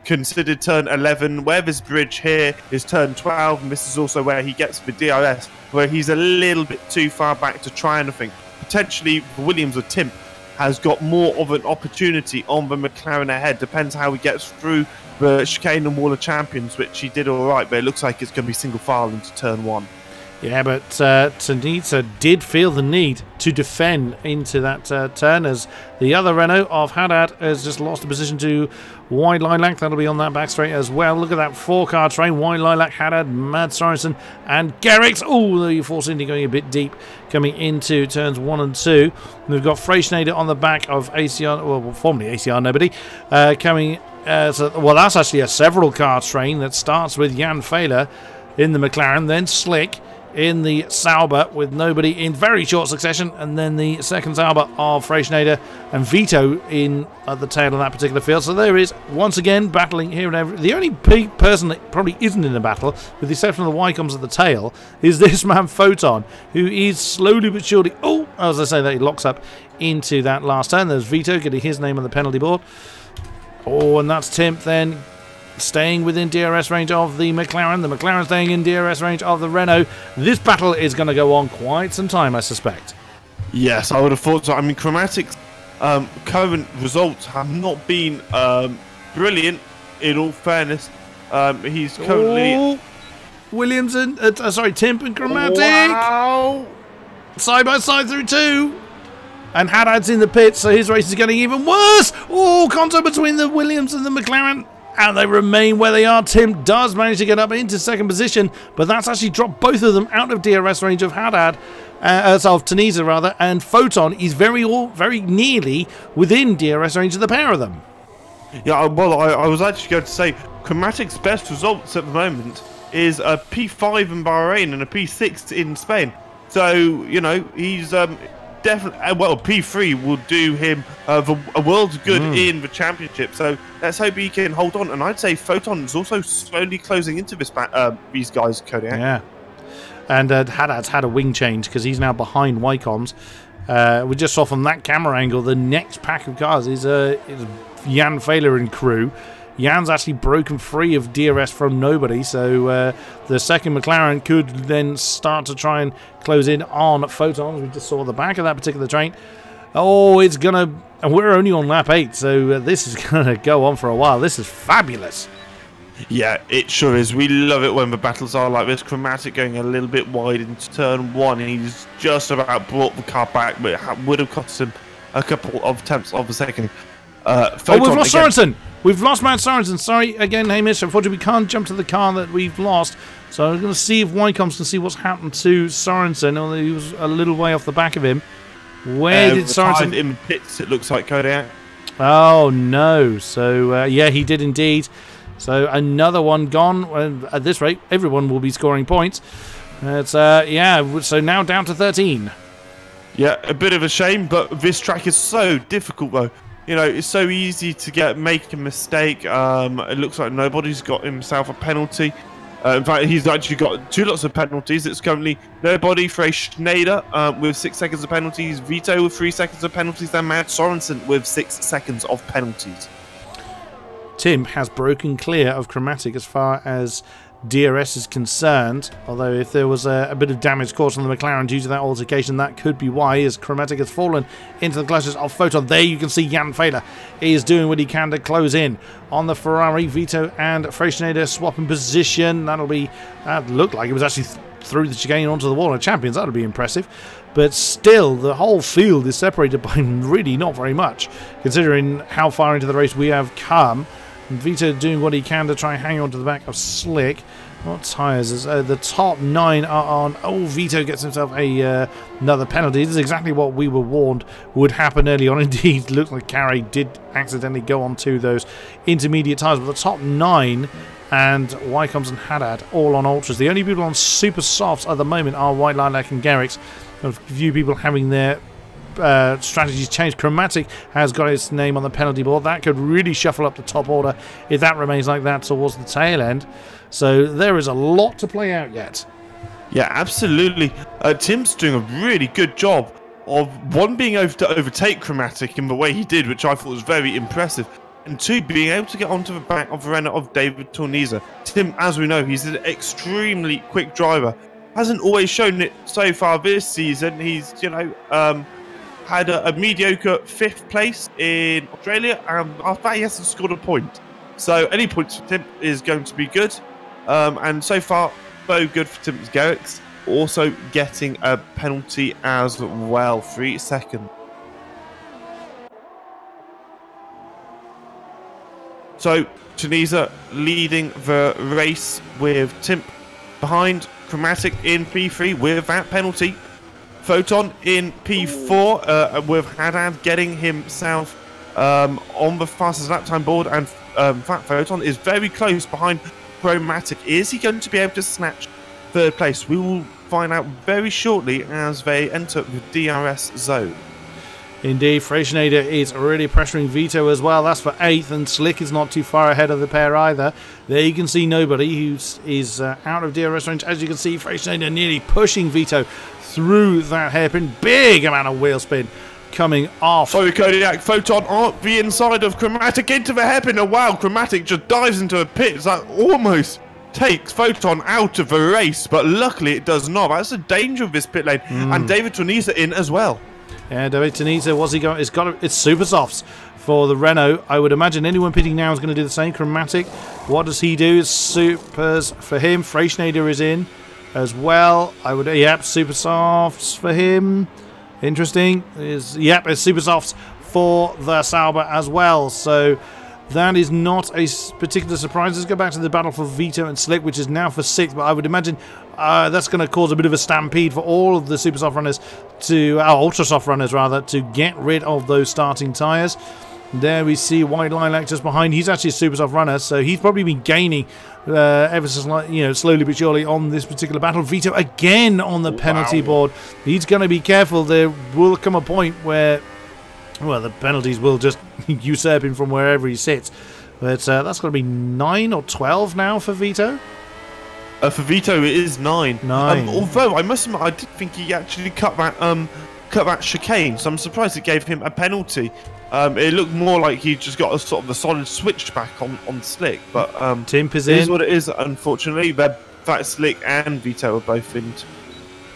[SPEAKER 3] considered turn 11. Where this bridge here is turn 12, and this is also where he gets the DRS, where he's a little bit too far back to try anything. Potentially, the Williams or Timp has got more of an opportunity on the McLaren ahead. Depends how he gets through the chicane and wall of champions, which he did all right, but it looks like it's going to be single file into turn 1.
[SPEAKER 1] Yeah, but Tunisia did feel the need to defend into that turn, as the other Renault of Haddad has just lost a position to Wide Lilac. That'll be on that back straight as well. Look at that 4-car train. Wide Lilac, Haddad, Mad Sorensen, and Gerrits. Oh, the Force Indy going a bit deep coming into turns 1 and 2. We've got Freischneider on the back of ACR, well, formerly ACR Nobody, coming. Well, that's actually a several-car train that starts with Jan Fehler in the McLaren, then Slick in the Sauber with Nobody in very short succession, and then the second Sauber of Freischneider and Vito in at the tail of that particular field. So there is once again battling here and there. The only person that probably isn't in a battle, with the exception of the Wycombes at the tail, is this man Photon, who is slowly but surely, as I say, that he locks up into that last turn. There's Vito getting his name on the penalty board. Oh, and that's Tim then staying within DRS range of the McLaren. The McLaren staying in DRS range of the Renault. This battle is going to go on quite some time, I suspect.
[SPEAKER 3] Yes, I would have thought so. I mean, Chromatic's current results have not been brilliant, in all fairness. He's currently...
[SPEAKER 1] Williams and... Tim and Chromatic!
[SPEAKER 3] Wow!
[SPEAKER 1] Side by side through 2. And Haddad's in the pits, so his race is getting even worse. Oh, contact between the Williams and the McLaren. And they remain where they are. Tim does manage to get up into second position, but that's actually dropped both of them out of DRS range of Haddad. Of Tunisia rather, and Photon is very nearly within DRS range of the pair of them.
[SPEAKER 3] Yeah, well, I was actually going to say Chromatic's best results at the moment is a P5 in Bahrain and a P6 in Spain. So, you know, he's definitely, well, P3 will do him a world's good in the championship. So let's hope he can hold on. And I'd say Photon is also slowly closing into this these guys, Kodiak.
[SPEAKER 1] Yeah. And Haddad's had a wing change because he's now behind Wycombs. We just saw from that camera angle the next pack of cars is Jan Fehler and crew. Jan's actually broken free of DRS from nobody, so the second McLaren could then start to try and close in on Photons. We just saw the back of that particular train. Oh, it's gonna... And we're only on lap 8, so this is gonna go on for a while. This is fabulous.
[SPEAKER 3] Yeah, it sure is. We love it when the battles are like this. Chromatic going a little bit wide into turn 1, and he's just about brought the car back, but it would have cost him a couple of tenths of a second.
[SPEAKER 1] Oh, we've lost Sorensen! We've lost Matt Sorensen. Sorry again, Hamish. Unfortunately, we can't jump to the car that we've lost. So I'm going to see if Wycombs can see what's happened to Sorensen, although he was a little way off the back of him. Where did Sorensen...
[SPEAKER 3] in the pits, it looks like, Kodiak.
[SPEAKER 1] Oh, no. So, yeah, he did indeed. So another one gone. At this rate, everyone will be scoring points. It's yeah. So now down to 13.
[SPEAKER 3] Yeah, a bit of a shame, but this track is so difficult, though. You know, it's so easy to make a mistake. It looks like nobody's got himself a penalty. In fact, he's actually got 2 lots of penalties. It's currently nobody, Frey Schneider with 6 seconds of penalties, Vito with 3 seconds of penalties, and Matt Sorensen with 6 seconds of penalties.
[SPEAKER 1] Tim has broken clear of Chromatic as far as DRS is concerned, although if there was a bit of damage caused on the McLaren due to that altercation, that could be why, as Chromatic has fallen into the clutches of Photon. There you can see Jan Fehler is doing what he can to close in on the Ferrari. Vito and Frey Schneider swapping position. That looked like it was actually through the chicane onto the wall of champions. That would be impressive. But still, the whole field is separated by really not very much, considering how far into the race we have come. And Vito doing what he can to try and hang on to the back of Slick. What tyres is the top 9 are on. Oh, Vito gets himself another penalty. This is exactly what we were warned would happen early on. Indeed, looked like Carey did accidentally go on to those intermediate tyres. But the top 9 and Wycombs and Haddad all on ultras. The only people on super softs at the moment are White Lilac and Garrix. A few people having their strategies changed. Chromatic has got his name on the penalty board. That could really shuffle up the top order if that remains like that towards the tail end. So there is a lot to play out yet.
[SPEAKER 3] Yeah, absolutely. Tim's doing a really good job of, 1, being able to overtake Chromatic in the way he did, which I thought was very impressive, and 2, being able to get onto the back of the Renault of David Tornisa. Tim, as we know, he's an extremely quick driver. Hasn't always shown it so far this season. He's, you know, had a mediocre 5th place in Australia, and after that he hasn't scored a point. So any points for Tim is going to be good. And so far, so good for Tim Garrix. Also getting a penalty as well, 3 seconds. So Tunisia leading the race with Tim behind, Chromatic in P3 with that penalty. Photon in P4 with Haddad getting himself on the fastest lap time board, and Fat Photon is very close behind Chromatic. Is he going to be able to snatch 3rd place? We will find out very shortly as they enter the DRS zone.
[SPEAKER 1] Indeed, Frey Schneider is really pressuring Vito as well. That's for 8th, and Slick is not too far ahead of the pair either. There you can see nobody who is out of DRS range. As you can see, Frey Schneider nearly pushing Vito through that hairpin. Big amount of wheel spin coming off.
[SPEAKER 3] Sorry, Kodiak. Photon on the inside of Chromatic into the hairpin. And wow, Chromatic just dives into a pit. That almost takes Photon out of the race, but luckily it does not. That's the danger of this pit lane. And David Tunisa in as well.
[SPEAKER 1] Yeah, David Tunisa, what's he got? It's super softs for the Renault. I would imagine anyone pitting now is going to do the same. Chromatic, what does he do? Supers for him. Freischneider is in as well. Yep, super softs for him. Interesting. It's super softs for the Sauber as well. So that is not a particular surprise. Let's go back to the battle for Vito and Slick, which is now for 6th. But I would imagine that's going to cause a bit of a stampede for all of the super soft runners ultra soft runners rather, to get rid of those starting tyres. There we see White Lilac just behind. He's actually a super soft runner, so he's probably been gaining ever so slightly, slowly but surely on this particular battle. Vito again on the penalty board. He's going to be careful. There will come a point where, well, the penalties will just usurp him from wherever he sits. But that's going to be 9 or 12 now for Vito.
[SPEAKER 3] For Vito, it is 9.
[SPEAKER 1] 9.
[SPEAKER 3] Although I must admit, I did think he actually cut that chicane, so I'm surprised it gave him a penalty. It looked more like he just got a sort of a solid switchback on Slick, but
[SPEAKER 1] Timp is
[SPEAKER 3] it is
[SPEAKER 1] in.
[SPEAKER 3] what it is. Unfortunately, that Slick and Vito are both in.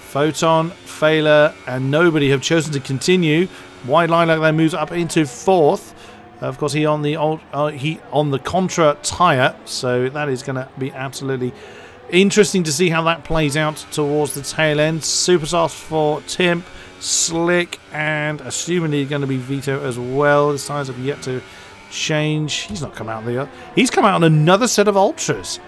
[SPEAKER 1] Photon, Failer, and nobody have chosen to continue. White Lilac then moves up into 4th. Of course, he on the Contra tyre, so that is going to be absolutely interesting to see how that plays out towards the tail end. Super soft for Timp, Slick, and assumingly going to be Vito as well. His tyres have yet to change. He's not come out there. He's come out on another set of ultras.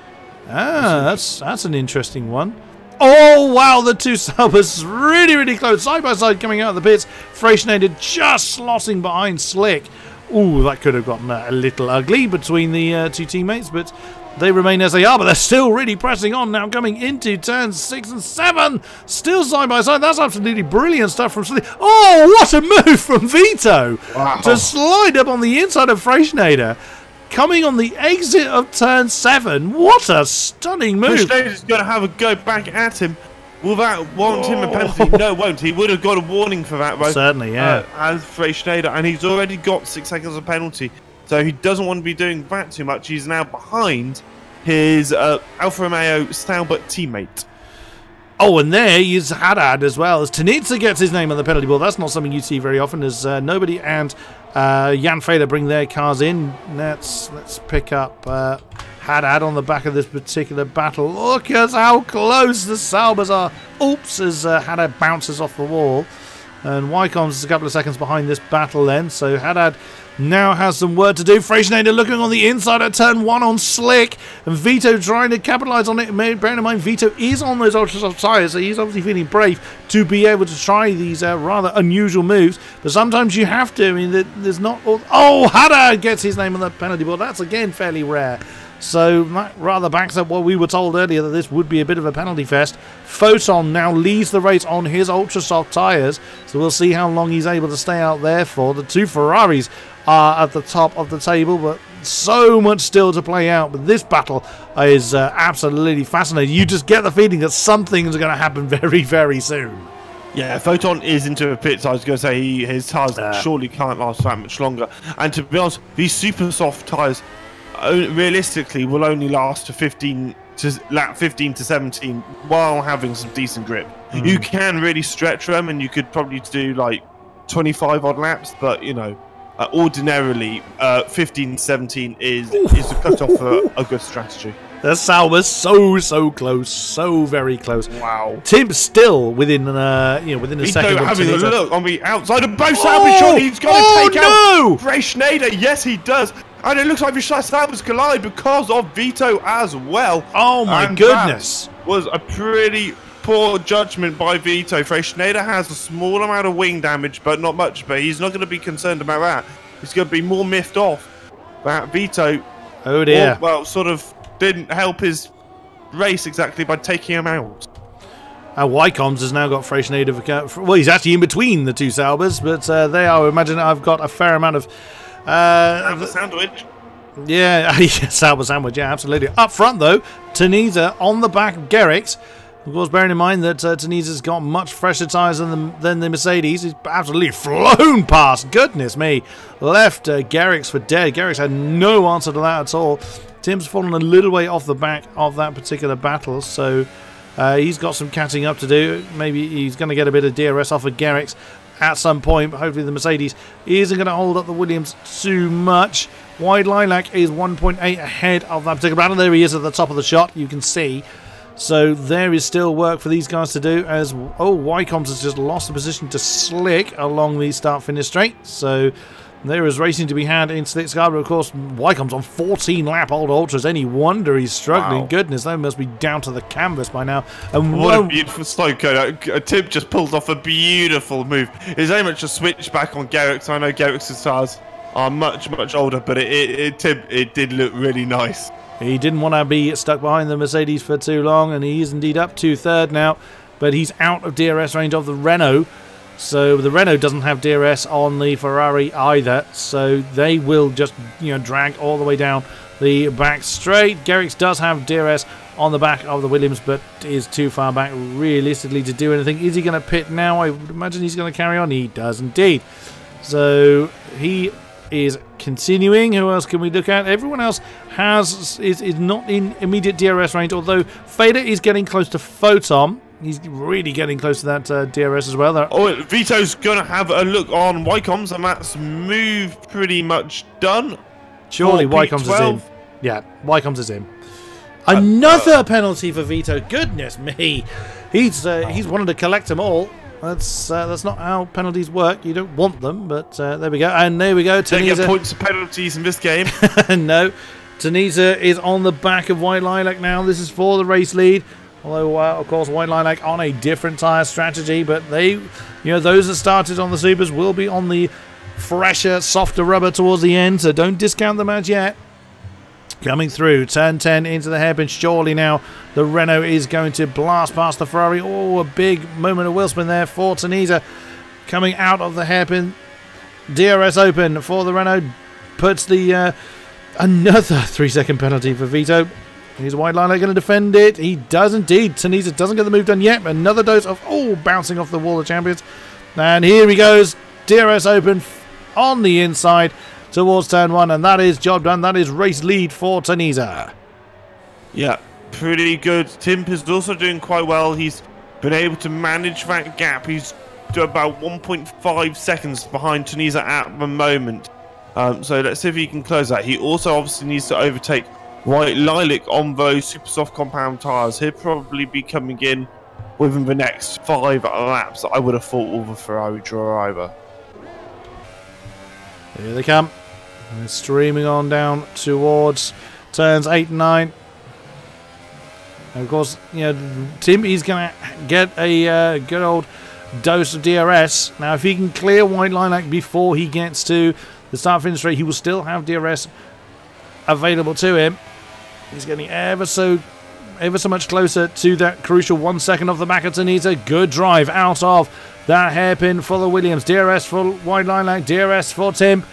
[SPEAKER 1] That's an interesting one. Oh wow, the two Saubers really, really close, side by side, coming out of the pits. Freischneider just slotting behind Slick. Ooh, that could have gotten a little ugly between the two teammates, but they remain as they are, but they're still really pressing on now, coming into turns 6 and 7. Still side by side. That's absolutely brilliant stuff from Slick. Oh, what a move from Vito! Wow. To slide up on the inside of Freischneider. Coming on the exit of turn 7. What a stunning move.
[SPEAKER 3] Freischneider's going to have a go back at him. Will that warrant him a penalty? No, it won't. He would have got a warning for that, right?
[SPEAKER 1] Certainly, yeah.
[SPEAKER 3] As Freischneider, and he's already got 6 seconds of penalty. So he doesn't want to be doing that too much. He's now behind his Alfa Romeo Sauber teammate.
[SPEAKER 1] Oh, and there is Haddad as well, as Tanitsa gets his name on the penalty board. That's not something you see very often, as Nobody and Jan Fader bring their cars in. Let's pick up Haddad on the back of this particular battle. Look at how close the Saubers are. Oops, as Haddad bounces off the wall. And Wycombs is a couple of seconds behind this battle then. So Haddad now has some work to do. Freischneider looking on the inside at turn 1 on Slick. And Vito trying to capitalise on it. Bearing in mind, Vito is on those ultra soft tyres, so he's obviously feeling brave to be able to try these rather unusual moves. But sometimes you have to. I mean, there's not... Oh, Haddad gets his name on the penalty board. That's, again, fairly rare. So that rather backs up what we were told earlier, that this would be a bit of a penalty fest. Photon now leads the race on his ultra soft tyres, so we'll see how long he's able to stay out there for. The two Ferraris are at the top of the table, but so much still to play out. But this battle is absolutely fascinating. You just get the feeling that something's going to happen very, very soon.
[SPEAKER 3] Yeah, Photon is into a pit, so I was going to say his tyres surely can't last that much longer. And to be honest, these super soft tyres realistically will only last to lap 15 to 17 while having some decent grip. You can really stretch them, and you could probably do like 25 odd laps, but ordinarily 15 to 17 is the cut-off for a good strategy.
[SPEAKER 1] The Sauber's so close, so very close.
[SPEAKER 3] Wow.
[SPEAKER 1] Tim's still within within a second.
[SPEAKER 3] Having a look on the outside of both Sauber. Surely he's going to take out Freischneider. Yes, he does. And it looks like the Saubers collide because of Vito as well.
[SPEAKER 1] Oh my goodness.
[SPEAKER 3] That was a pretty poor judgment by Vito. Freischneider has a small amount of wing damage, but not much. But he's not going to be concerned about that. He's going to be more miffed off that Vito.
[SPEAKER 1] Oh dear.
[SPEAKER 3] Sort of didn't help his race exactly by taking him out.
[SPEAKER 1] Wycombs has now got Freischneider. Well, he's actually in between the two Saubers, but they are. Imagine I've got a fair amount of.
[SPEAKER 3] Sauber sandwich.
[SPEAKER 1] Yeah, Sauber sandwich. Yeah, absolutely. Up front though, Tunisa on the back of Gerrits. Of course, bearing in mind that Tunese's got much fresher tyres than the Mercedes. He's absolutely flown past. Goodness me. Left Garrix for dead. Garrix had no answer to that at all. Tim's fallen a little way off the back of that particular battle, so he's got some catching up to do. Maybe he's going to get a bit of DRS off of Garrix at some point, but hopefully the Mercedes isn't going to hold up the Williams too much. Wide Lilac is 1.8 ahead of that particular battle. There he is at the top of the shot, you can see. So there is still work for these guys to do, as Wycombs has just lost the position to Slick along the start-finish straight. So there is racing to be had in Slick Scarborough. Of course, Wycombs on 14-lap old Ultras. Any wonder he's struggling. Wow. Goodness, they must be down to the canvas by now. And
[SPEAKER 3] what a beautiful slow code. Tim just pulled off a beautiful move. It's very much a switch back on Garrix. I know Garrix's tires are much, much older, but it did look really nice.
[SPEAKER 1] He didn't want to be stuck behind the Mercedes for too long, and he is indeed up to third now, but he's out of DRS range of the Renault. So the Renault doesn't have DRS on the Ferrari either, so they will just drag all the way down the back straight. Garrix does have DRS on the back of the Williams, but is too far back realistically to do anything. Is he going to pit now? I would imagine he's going to carry on. He does indeed. So he is continuing. Who else can we look at? Everyone else is not in immediate DRS range, although Fader is getting close to Photon. He's really getting close to that DRS as well.
[SPEAKER 3] Vito's going to have a look on Wycombs, and that's move pretty much done.
[SPEAKER 1] Surely Wycombs is in. Yeah, Wycombs is in. Another penalty for Vito. Goodness me. He's wanted to collect them all. That's not how penalties work. You don't want them, but there we go. And there we go.
[SPEAKER 3] Don't get points for penalties in this game.
[SPEAKER 1] No. Tunisia is on the back of White Lilac now. This is for the race lead. Although, of course, White Lilac on a different tyre strategy. But they, those that started on the Supers will be on the fresher, softer rubber towards the end. So don't discount them as yet. Coming through, turn 10 into the hairpin. Surely now the Renault is going to blast past the Ferrari. Oh, a big moment of wheel spin there for Tunisia. Coming out of the hairpin. DRS open for the Renault. Puts the another 3-second penalty for Vito. He's White Lilac going to defend it. He does indeed. Tunisia doesn't get the move done yet. But another dose of, bouncing off the wall of champions. And here he goes. DRS open on the inside towards turn 1, and that is job done. That is race lead for Tunisia.
[SPEAKER 3] Yeah, pretty good. Tim is also doing quite well. He's been able to manage that gap. He's about 1.5 seconds behind Tunisia at the moment. So let's see if he can close that. He also obviously needs to overtake White Lilac on those super soft compound tyres. He'll probably be coming in within the next 5 laps, I would have thought, with a Ferrari driver.
[SPEAKER 1] Here they come. They're streaming on down towards turns 8 and 9. And of course, Tim is going to get a good old dose of DRS. Now, if he can clear White Lilac before he gets to the start-finish straight, he will still have DRS available to him. He's getting ever so much closer to that crucial 1 second off the back of Tunisia. Good drive out of that hairpin for the Williams. DRS for White Lilac. DRS for Tim.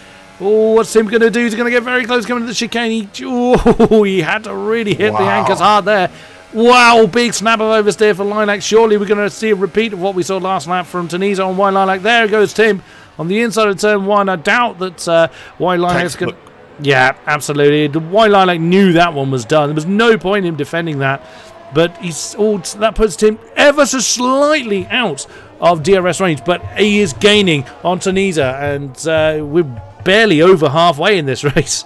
[SPEAKER 1] Oh, what's Tim going to do? He's going to get very close coming to the chicane. He had to really hit the anchors hard there. Wow, big snap of oversteer for Lilac. Surely we're going to see a repeat of what we saw last lap from Tunisia on White Lilac. There goes Tim on the inside of turn 1. I doubt that White Lilac's going to... Yeah, absolutely. The White Lilac knew that one was done. There was no point in him defending that. But that puts Tim ever so slightly out of DRS range. But he is gaining on Tunisia. And we're barely over halfway in this race.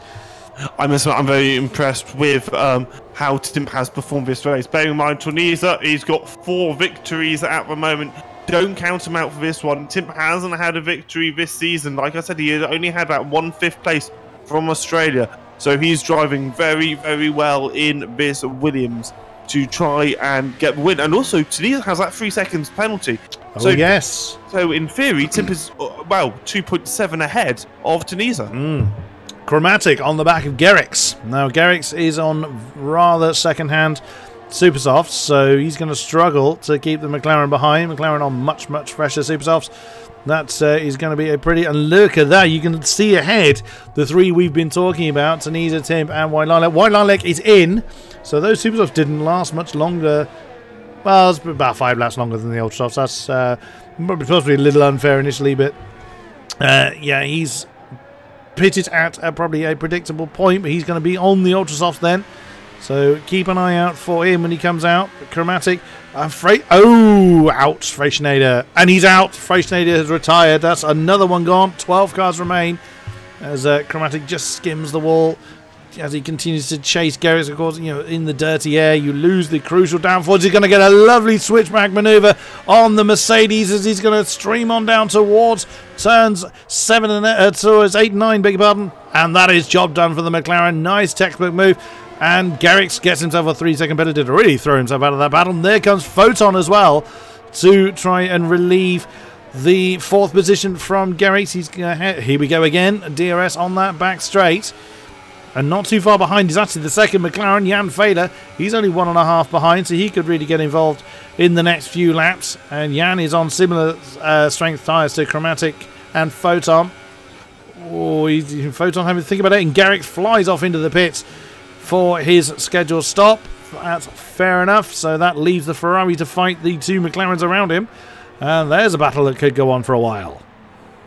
[SPEAKER 3] I'm very impressed with how Tim has performed this race. Bearing in mind, Tunisia, he's got 4 victories at the moment. Don't count him out for this one. Tim hasn't had a victory this season. Like I said, he only had that 1 5th place from Australia. So he's driving very, very well in this Williams to try and get the win. And also, Tunisia has that 3 seconds penalty.
[SPEAKER 1] So, yes.
[SPEAKER 3] So in theory, Tim is, 2.7 ahead of Tunisia.
[SPEAKER 1] Chromatic on the back of Garrix. Now, Garrix is on rather second-hand super softs, so he's going to struggle to keep the McLaren behind. McLaren on much, much fresher super softs. That is going to be a pretty... And look at that. You can see ahead the 3 we've been talking about. Tunisia, Tim, and White Lilac. White Lilac is in. So those super softs didn't last much longer Well, it's about 5 laps longer than the Ultra Softs. That's probably supposed to be a little unfair initially, but yeah, he's pitted at probably a predictable point, but he's going to be on the Ultra Softs then. So keep an eye out for him when he comes out. Chromatic, oh, out, Freischneider. And he's out. Freischneider has retired. That's another one gone. 12 cars remain as Chromatic just skims the wall as he continues to chase Garrix. Of course, you know, in the dirty air, you lose the crucial downforce. He's going to get a lovely switchback maneuver on the Mercedes as he's going to stream on down towards turns 7 and towards 8 and 9, beg your pardon. And that is job done for the McLaren. Nice textbook move. And Garrix gets himself a 3-second penalty to really throw himself out of that battle. And there comes Photon as well to try and relieve the 4th position from Garrix. He's here we go again. DRS on that back straight. And not too far behind is actually the 2nd McLaren, Jan Fehler. He's only 1.5 behind, so he could really get involved in the next few laps. And Jan is on similar strength tyres to Chromatic and Photon. Oh, Photon having to think about it. And Garrix flies off into the pits for his scheduled stop. That's fair enough. So that leaves the Ferrari to fight the 2 McLarens around him. And there's a battle that could go on for a while.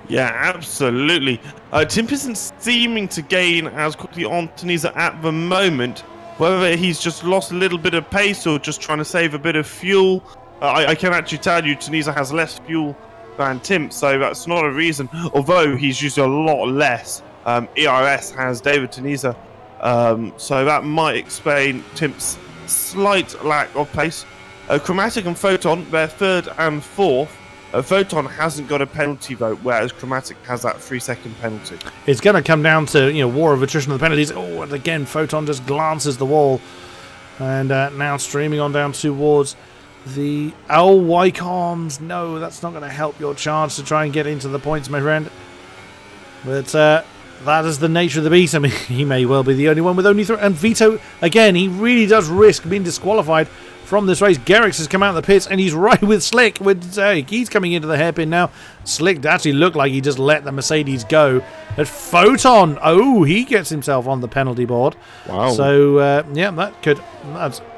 [SPEAKER 3] Yeah, absolutely. Tim isn't seeming to gain as quickly on Tunisia at the moment. Whether he's just lost a little bit of pace or just trying to save a bit of fuel. I can actually tell you Tunisia has less fuel than Tim, so that's not a reason. Although he's used a lot less. ERS has David Tunisia. So that might explain Tim's slight lack of pace. Chromatic and Photon, they're 3rd and 4th. Photon hasn't got a penalty vote, whereas Chromatic has that 3-second penalty. It's
[SPEAKER 1] going to come down to, you know, war of attrition of the penalties. Oh, and again, Photon just glances the wall. And now streaming on down towards the... Oh, Wycombs. No, that's not going to help your chance to try and get into the points, my friend. But that is the nature of the beast. I mean, he may well be the only one with only 3. And Vito, again, he really does risk being disqualified from this race. Garrix has come out of the pits and he's right with Slick. He's coming into the hairpin now. Slick actually looked like he just let the Mercedes go. At Photon, oh, he gets himself on the penalty board. Wow. So, yeah, that could...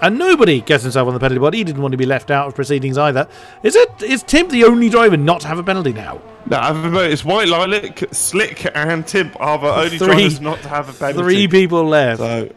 [SPEAKER 1] and nobody gets himself on the penalty board. He didn't want to be left out of proceedings either. Is Tim the only driver not to have a penalty now?
[SPEAKER 3] No, it's White Lilac, Slick and Tim are the only drivers not to have a penalty.
[SPEAKER 1] 3 people left.
[SPEAKER 3] So,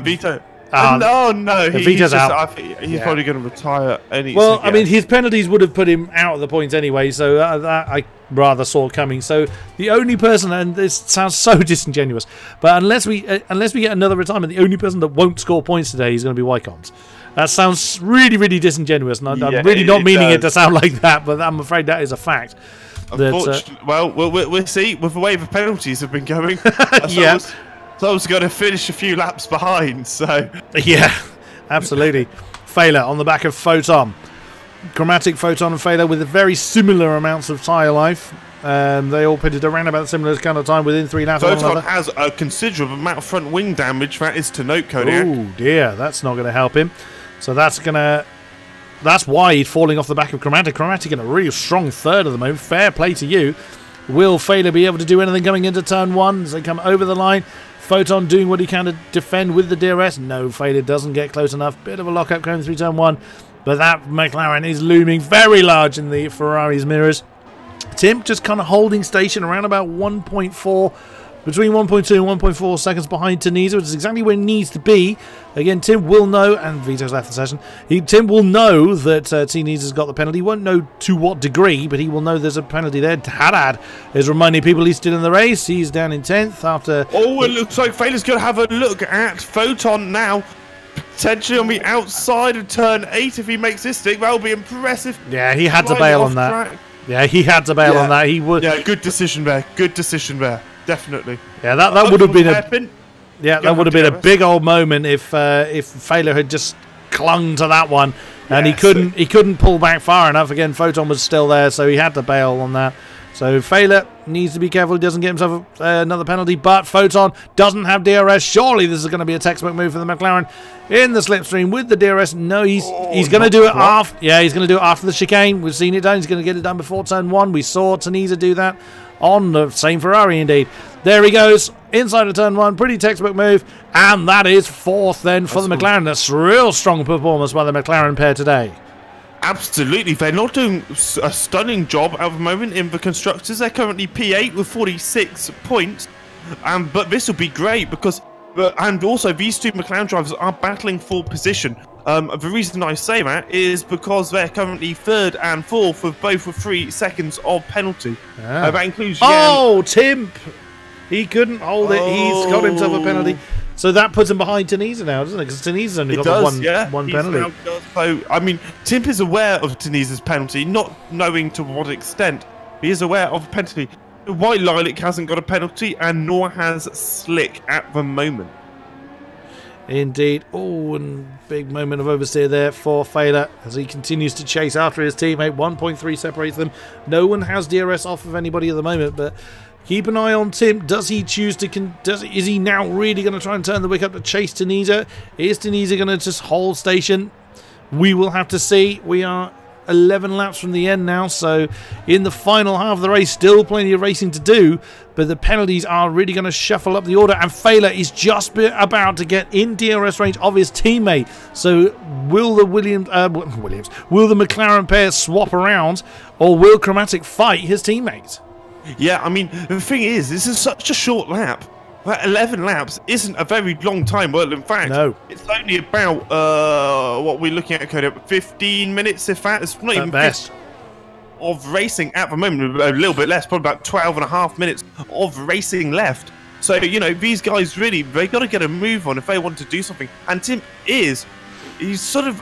[SPEAKER 3] Vito... no,
[SPEAKER 1] Vito's out.
[SPEAKER 3] I think he's probably going to retire any.
[SPEAKER 1] Well, I mean, his penalties would have put him out of the points anyway, so that I rather saw coming. So the only person, and this sounds so disingenuous, but unless we get another retirement, the only person that won't score points today is going to be Wycombs. That sounds really, really disingenuous, and I'm really not meaning it to sound like that, but I'm afraid that is a fact.
[SPEAKER 3] Well, we'll see with the way the penalties have been going.
[SPEAKER 1] Yeah.
[SPEAKER 3] So I was going to finish a few laps behind, so...
[SPEAKER 1] Yeah, absolutely. Fehler on the back of Photon. Chromatic, Photon and Fehler with very similar amounts of tyre life. They all pitted around about a similar kind of time within 3 laps.
[SPEAKER 3] Photon has a considerable amount of front wing damage, that is to note, Kodiak.
[SPEAKER 1] Oh dear, that's not going to help him. So that's why he's falling off the back of Chromatic. Chromatic in a really strong 3rd at the moment. Fair play to you. Will Fehler be able to do anything coming into turn 1 as they come over the line? Photon doing what he can to defend with the DRS. No, Fehler doesn't get close enough. Bit of a lockup going through turn 1. But that McLaren is looming very large in the Ferrari's mirrors. Tim just kind of holding station around about 1.4, between 1.2 and 1.4 seconds behind Tunisia, which is exactly where it needs to be. Again, Tim will know, and Vito's left the session, Tim will know that Tunisia's got the penalty. He won't know to what degree, but he will know there's a penalty there. Haddad is reminding people he's still in the race. He's down in 10th after...
[SPEAKER 3] Oh, it looks like Fehler's going to have a look at Photon now. Potentially on the outside of turn 8 if he makes this stick. That'll be impressive.
[SPEAKER 1] Yeah, he had to bail on that. Track. Yeah, he had to bail on that. He would.
[SPEAKER 3] Yeah, good decision there. Good decision there. Definitely.
[SPEAKER 1] Yeah, that would have been that would have been a big old moment if Fehler had just clung to that one, and he couldn't pull back far enough. Again, Photon was still there, so he had to bail on that. So Fehler needs to be careful he doesn't get himself another penalty, but Photon doesn't have DRS. Surely this is going to be a textbook move for the McLaren in the slipstream with the DRS. No, he's going to do it after. Yeah, he's going to do it after the chicane. We've seen it done. He's going to get it done before turn 1. We saw Tunisia do that on the same Ferrari indeed. There he goes inside of turn 1. Pretty textbook move, and that is 4th then for the McLaren. That's real strong performance by the McLaren pair today.
[SPEAKER 3] Absolutely, they're not doing a stunning job at the moment in the constructors. They're currently P8 with 46 points, but this will be great because, and also these two McLaren drivers are battling for position. The reason I say that is because they're currently 3rd and 4th with both with 3 seconds of penalty. That includes
[SPEAKER 1] Timp! He couldn't hold it. He's got himself a penalty. So that puts him behind Tunisia now, doesn't it? Because Tunisia's only got one penalty.
[SPEAKER 3] So, I mean, Timp is aware of Tunisia's penalty, not knowing to what extent. He is aware of the penalty. White Lilac hasn't got a penalty, and nor has Slick at the moment.
[SPEAKER 1] Indeed. Oh, and big moment of oversteer there for Failer as he continues to chase after his teammate. 1.3 separates them. No one has DRS off of anybody at the moment, but keep an eye on Tim. Does he choose to... is he now really going to try and turn the wick up to chase Tunisia? Is Tunisia going to just hold station? We will have to see. We are 11 laps from the end now, so in the final half of the race, still plenty of racing to do, but the penalties are really going to shuffle up the order, and Failer is just about to get in DRS range of his teammate. So will the will the McLaren pair swap around, or will Chromatic fight his teammate?
[SPEAKER 3] Yeah, I mean, the thing is, this is such a short lap. That 11 laps isn't a very long time. Well, in fact, it's only about, what we're looking at, Cody, 15 minutes, if that. It's not even best of racing at the moment. A little bit less, probably about 12 and a half minutes of racing left. So, you know, these guys really, they got to get a move on if they want to do something. And Tim he's sort of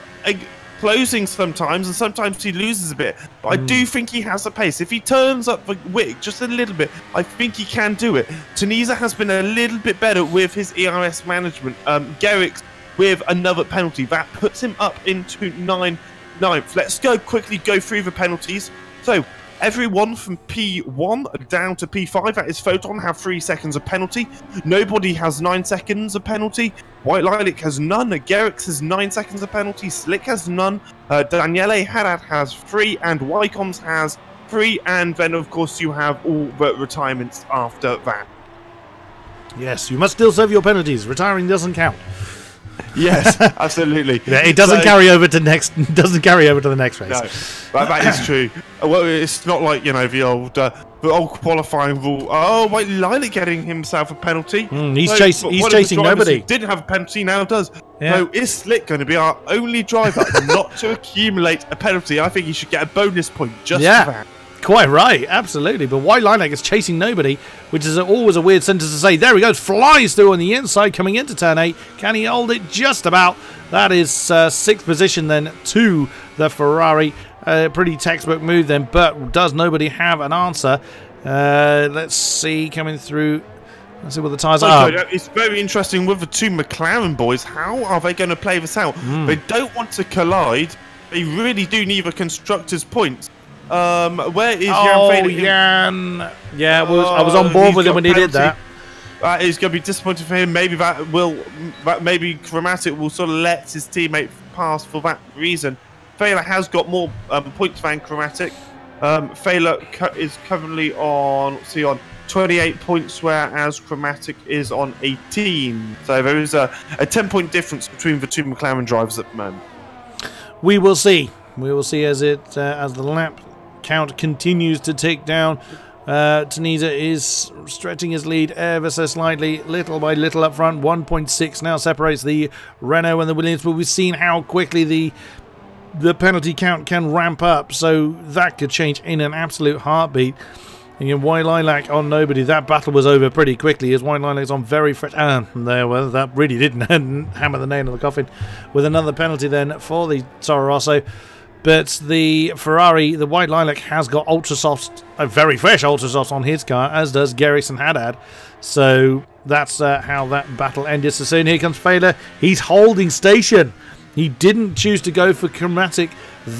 [SPEAKER 3] closing sometimes, and sometimes he loses a bit, but I do think he has the pace. If he turns up the wick just a little bit, I think he can do it. Tunisia has been a little bit better with his ERS management. Garrick's with another penalty that puts him up into 9th. Let's quickly go through the penalties. So everyone from P1 down to P5, that is Photon, have 3 seconds of penalty. Nobody has 9 seconds of penalty. White Lilac has none. Garrix has 9 seconds of penalty. Slick has none. Daniele Haddad has 3, and Wycombs has 3. And then, of course, you have all the retirements after that.
[SPEAKER 1] Yes, you must still serve your penalties. Retiring doesn't count.
[SPEAKER 3] Yes, absolutely.
[SPEAKER 1] Yeah, it doesn't carry over to next. Doesn't carry over to the next race.
[SPEAKER 3] No, that is true. Well, it's not like, you know, the old qualifying rule. Oh, White Lilac getting himself a penalty.
[SPEAKER 1] He's chasing nobody.
[SPEAKER 3] Didn't have a penalty, now does.
[SPEAKER 1] Yeah.
[SPEAKER 3] So is Slick going to be our only driver not to accumulate a penalty? I think he should get a bonus point just for that.
[SPEAKER 1] Quite right, absolutely. But White Lilac is chasing nobody, which is always a weird sentence to say. There he goes, flies through on the inside, coming into turn 8. Can he hold it? Just about. That is 6th position then to the Ferrari. Pretty textbook move then, but does nobody have an answer? Let's see, coming through. Let's see what the tyres are.
[SPEAKER 3] It's very interesting with the two McLaren boys. How are they going to play this out? They don't want to collide. They really do need the constructors' points. Where is
[SPEAKER 1] Jan? Yeah, I was on board with him when he did that.
[SPEAKER 3] That is going to be disappointing for him. Maybe maybe Chromatic will sort of let his teammate pass for that reason. Failer has got more points than Chromatic. Failer is currently on 28 points, whereas Chromatic is on 18. So there is a 10-point difference between the two McLaren drivers at the moment.
[SPEAKER 1] We will see. We will see as the lap count continues to tick down. Tunisia is stretching his lead ever so slightly, little by little up front. 1.6 now separates the Renault and the Williams, but we've seen how quickly the penalty count can ramp up, so that could change in an absolute heartbeat. Again, White Lilac on nobody. That battle was over pretty quickly as White Lilac's on very fresh. Well, that really didn't hammer the nail in the coffin with another penalty then for the Toro Rosso. But the Ferrari, the White Lilac, has got ultra softs, very fresh ultra softs on his car, as does Garrix and Haddad. So that's how that battle ended. So soon here comes Failer. He's holding station. He didn't choose to go for Chromatic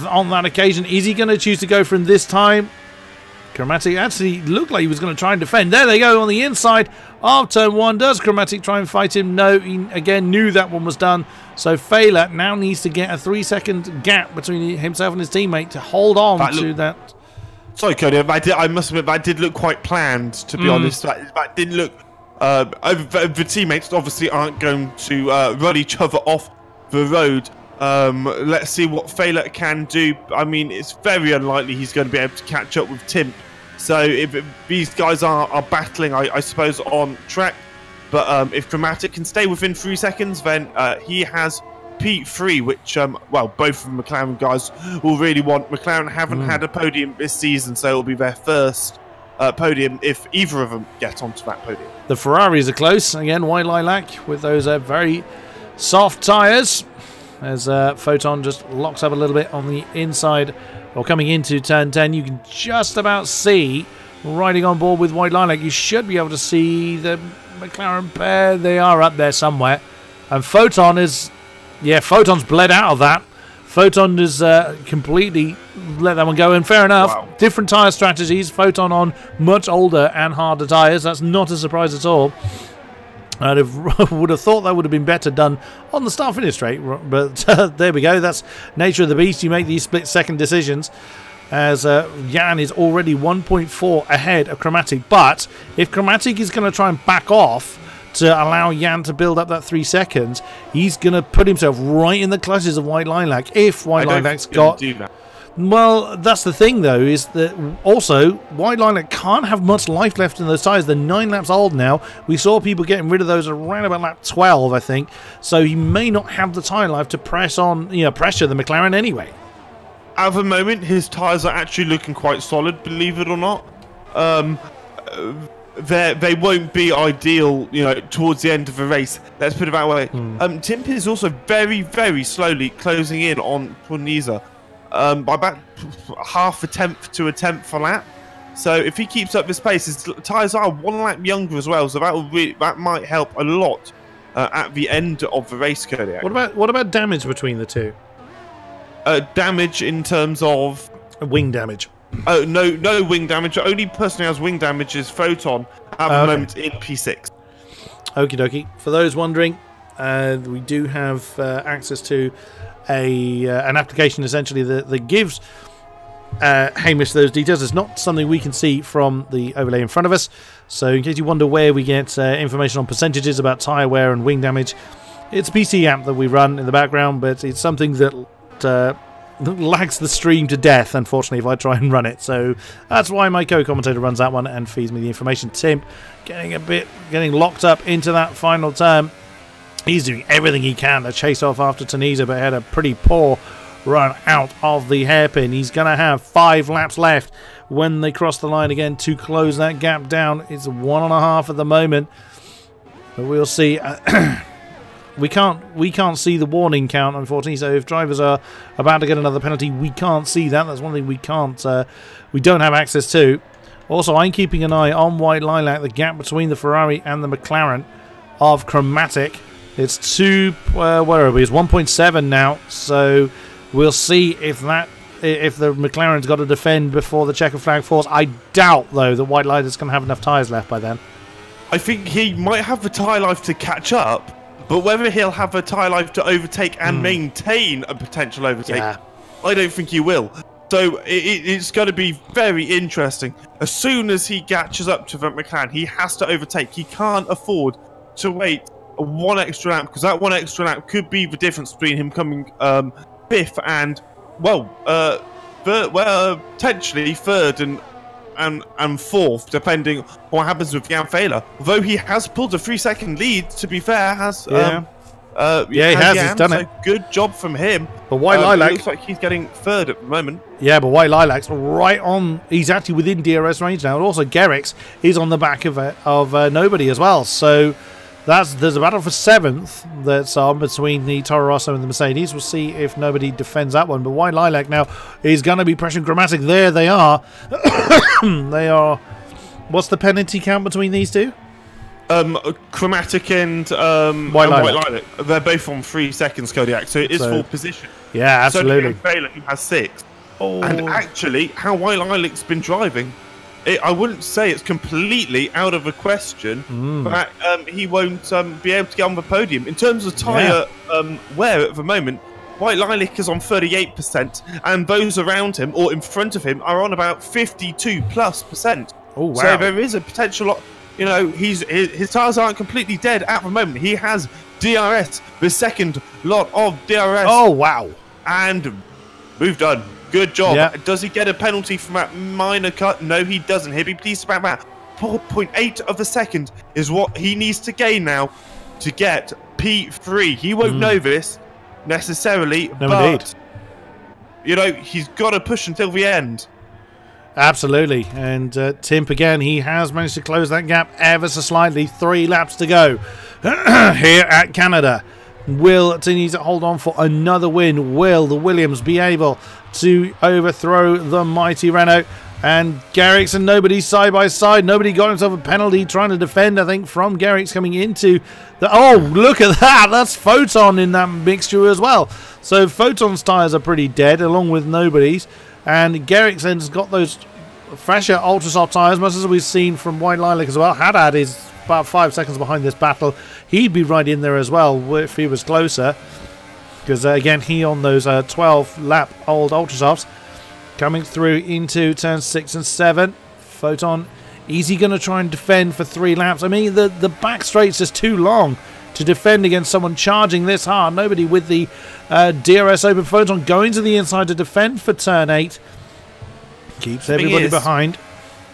[SPEAKER 1] on that occasion. Is he going to choose to go for him this time? Chromatic actually looked like he was going to try and defend. There they go on the inside of turn 1. Does Chromatic try and fight him? No, he again knew that one was done. So Failer now needs to get a 3-second gap between himself and his teammate to hold on to that. Sorry,
[SPEAKER 3] Cody, I must admit that did look quite planned, to be honest. That didn't look... the teammates obviously aren't going to run each other off the road Let's see what Failer can do. I mean, it's very unlikely he's going to be able to catch up with Timp. So if these guys are battling, I suppose, on track. But if Chromatic can stay within 3 seconds, then he has P3, which, well, both of the McLaren guys will really want. McLaren haven't had a podium this season, so it'll be their first podium if either of them get onto that podium.
[SPEAKER 1] The Ferraris are close. Again, White Lilac with those very soft tyres. As Photon just locks up a little bit on the inside, or coming into turn 10, you can just about see, riding on board with White Lilac, you should be able to see the McLaren pair. They are up there somewhere. And Photon is, yeah, Photon's bled out of that. Photon has completely let that one go, and fair enough.
[SPEAKER 3] Wow.
[SPEAKER 1] Different tyre strategies. Photon on much older and harder tyres. That's not a surprise at all. I would have thought that would have been better done on the start-finish straight, but there we go. That's nature of the beast. You make these split-second decisions, as Jan is already 1.4 ahead of Chromatic. But if Chromatic is going to try and back off to allow Jan to build up that 3 seconds, he's going to put himself right in the clutches of White Lilac. If White Lilac's got... Well, that's the thing, though, is that also White Lilac can't have much life left in those tyres. They're 9 laps old now. We saw people getting rid of those around about lap 12, I think. So he may not have the tyre life to press on, pressure the McLaren anyway.
[SPEAKER 3] At the moment, his tyres are actually looking quite solid, believe it or not. They won't be ideal, towards the end of the race. Let's put it that way. Timp is also very, very slowly closing in on Tornisa. By about half a tenth to a tenth a lap. So if he keeps up this pace, his tyres are 1 lap younger as well. So that might help a lot at the end of the race, Kodiak.
[SPEAKER 1] What about damage between the two?
[SPEAKER 3] Damage in terms of
[SPEAKER 1] wing damage.
[SPEAKER 3] Oh no wing damage. The only person who has wing damage is Photon at the moment in P6.
[SPEAKER 1] Okie dokie. For those wondering, we do have access to an application essentially that gives Hamish those details. It's not something we can see from the overlay in front of us, so in case you wonder where we get information on percentages about tyre wear and wing damage, it's a PC app that we run in the background, but it's something that lags the stream to death, unfortunately, if I try and run it. So that's why my co-commentator runs that one and feeds me the information. Tim getting locked up into that final turn. He's doing everything he can to chase off after Tunisia, but had a pretty poor run out of the hairpin. He's going to have 5 laps left when they cross the line again to close that gap down. It's 1.5 at the moment, but we'll see. We can't see the warning count, unfortunately. So if drivers are about to get another penalty, we can't see that. That's one thing we don't have access to. Also, I'm keeping an eye on White Lilac, the gap between the Ferrari and the McLaren of Chromatic. It's where are we? It's 1.7 now, so we'll see if the McLaren's got to defend before the checker flag falls. I doubt, though, that White Lilac going to have enough tyres left by then.
[SPEAKER 3] I think he might have the tyre life to catch up, but whether he'll have a tyre life to overtake and maintain a potential overtake, I don't think he will. So it's going to be very interesting. As soon as he catches up to the McLaren, he has to overtake. He can't afford to wait 1 extra lap, because that 1 extra lap could be the difference between him coming 5th and potentially 3rd and 4th, depending on what happens with Jan Failer. Although he has pulled a 3-second lead, to be fair, he has. He has. He's done it. Good job from him.
[SPEAKER 1] But White Lilac
[SPEAKER 3] looks like he's getting 3rd at the moment.
[SPEAKER 1] Yeah, but White Lilac's right on. He's actually within DRS range now, and also Garrix is on the back of nobody as well. So there's a battle for 7th that's on between the Toro Rosso and the Mercedes. We'll see if nobody defends that one. But White Lilac now is going to be pressuring Chromatic. There they are. They are. What's the penalty count between these two?
[SPEAKER 3] Chromatic and
[SPEAKER 1] White Lilac.
[SPEAKER 3] They're both on 3 seconds, Kodiak. So it is full position.
[SPEAKER 1] Yeah, absolutely.
[SPEAKER 3] So Failer, who has 6.
[SPEAKER 1] Oh.
[SPEAKER 3] And actually, how White Lilac's been driving, I wouldn't say it's completely out of the question that he won't be able to get on the podium. In terms of tyre wear at the moment, White Lilac is on 38%, and those around him or in front of him are on about 52+%.
[SPEAKER 1] Oh, wow.
[SPEAKER 3] So there is a potential. His tyres aren't completely dead at the moment. He has DRS, the second lot of DRS.
[SPEAKER 1] Oh, wow.
[SPEAKER 3] And move done. Good job.
[SPEAKER 1] Yeah.
[SPEAKER 3] Does he get a penalty from that minor cut? No, he doesn't. He'll be pleased about that. 4.8 of a second is what he needs to gain now to get P3. He won't know this necessarily, but
[SPEAKER 1] indeed.
[SPEAKER 3] you know, he's got to push until the end.
[SPEAKER 1] Absolutely. And Timp, again, he has managed to close that gap ever so slightly. 3 laps to go here at Canada. Will Tenisa hold on for another win? Will the Williams be able to overthrow the mighty Renault? And Garrix and nobody side by side. Nobody got himself a penalty trying to defend, I think, from Garrix coming into the... Oh, look at that. That's Photon in that mixture as well. So Photon's tyres are pretty dead, along with nobody's. And Garrix has got those fresher ultra soft tyres, much as we've seen from White Lilac as well. Haddad is about 5 seconds behind this battle. He'd be right in there as well if he was closer. Because, again, he on those 12-lap old ultra softs. Coming through into turns 6 and 7. Photon, is he going to try and defend for 3 laps? I mean, the back straight's just too long to defend against someone charging this hard. Nobody with the DRS open. Photon going to the inside to defend for turn 8. Keeps everybody behind.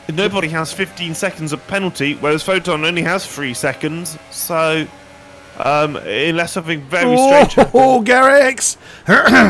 [SPEAKER 3] Nobody has 15 seconds of penalty, whereas Photon only has 3 seconds. So... unless something very strange happens.
[SPEAKER 1] Oh, Garrix!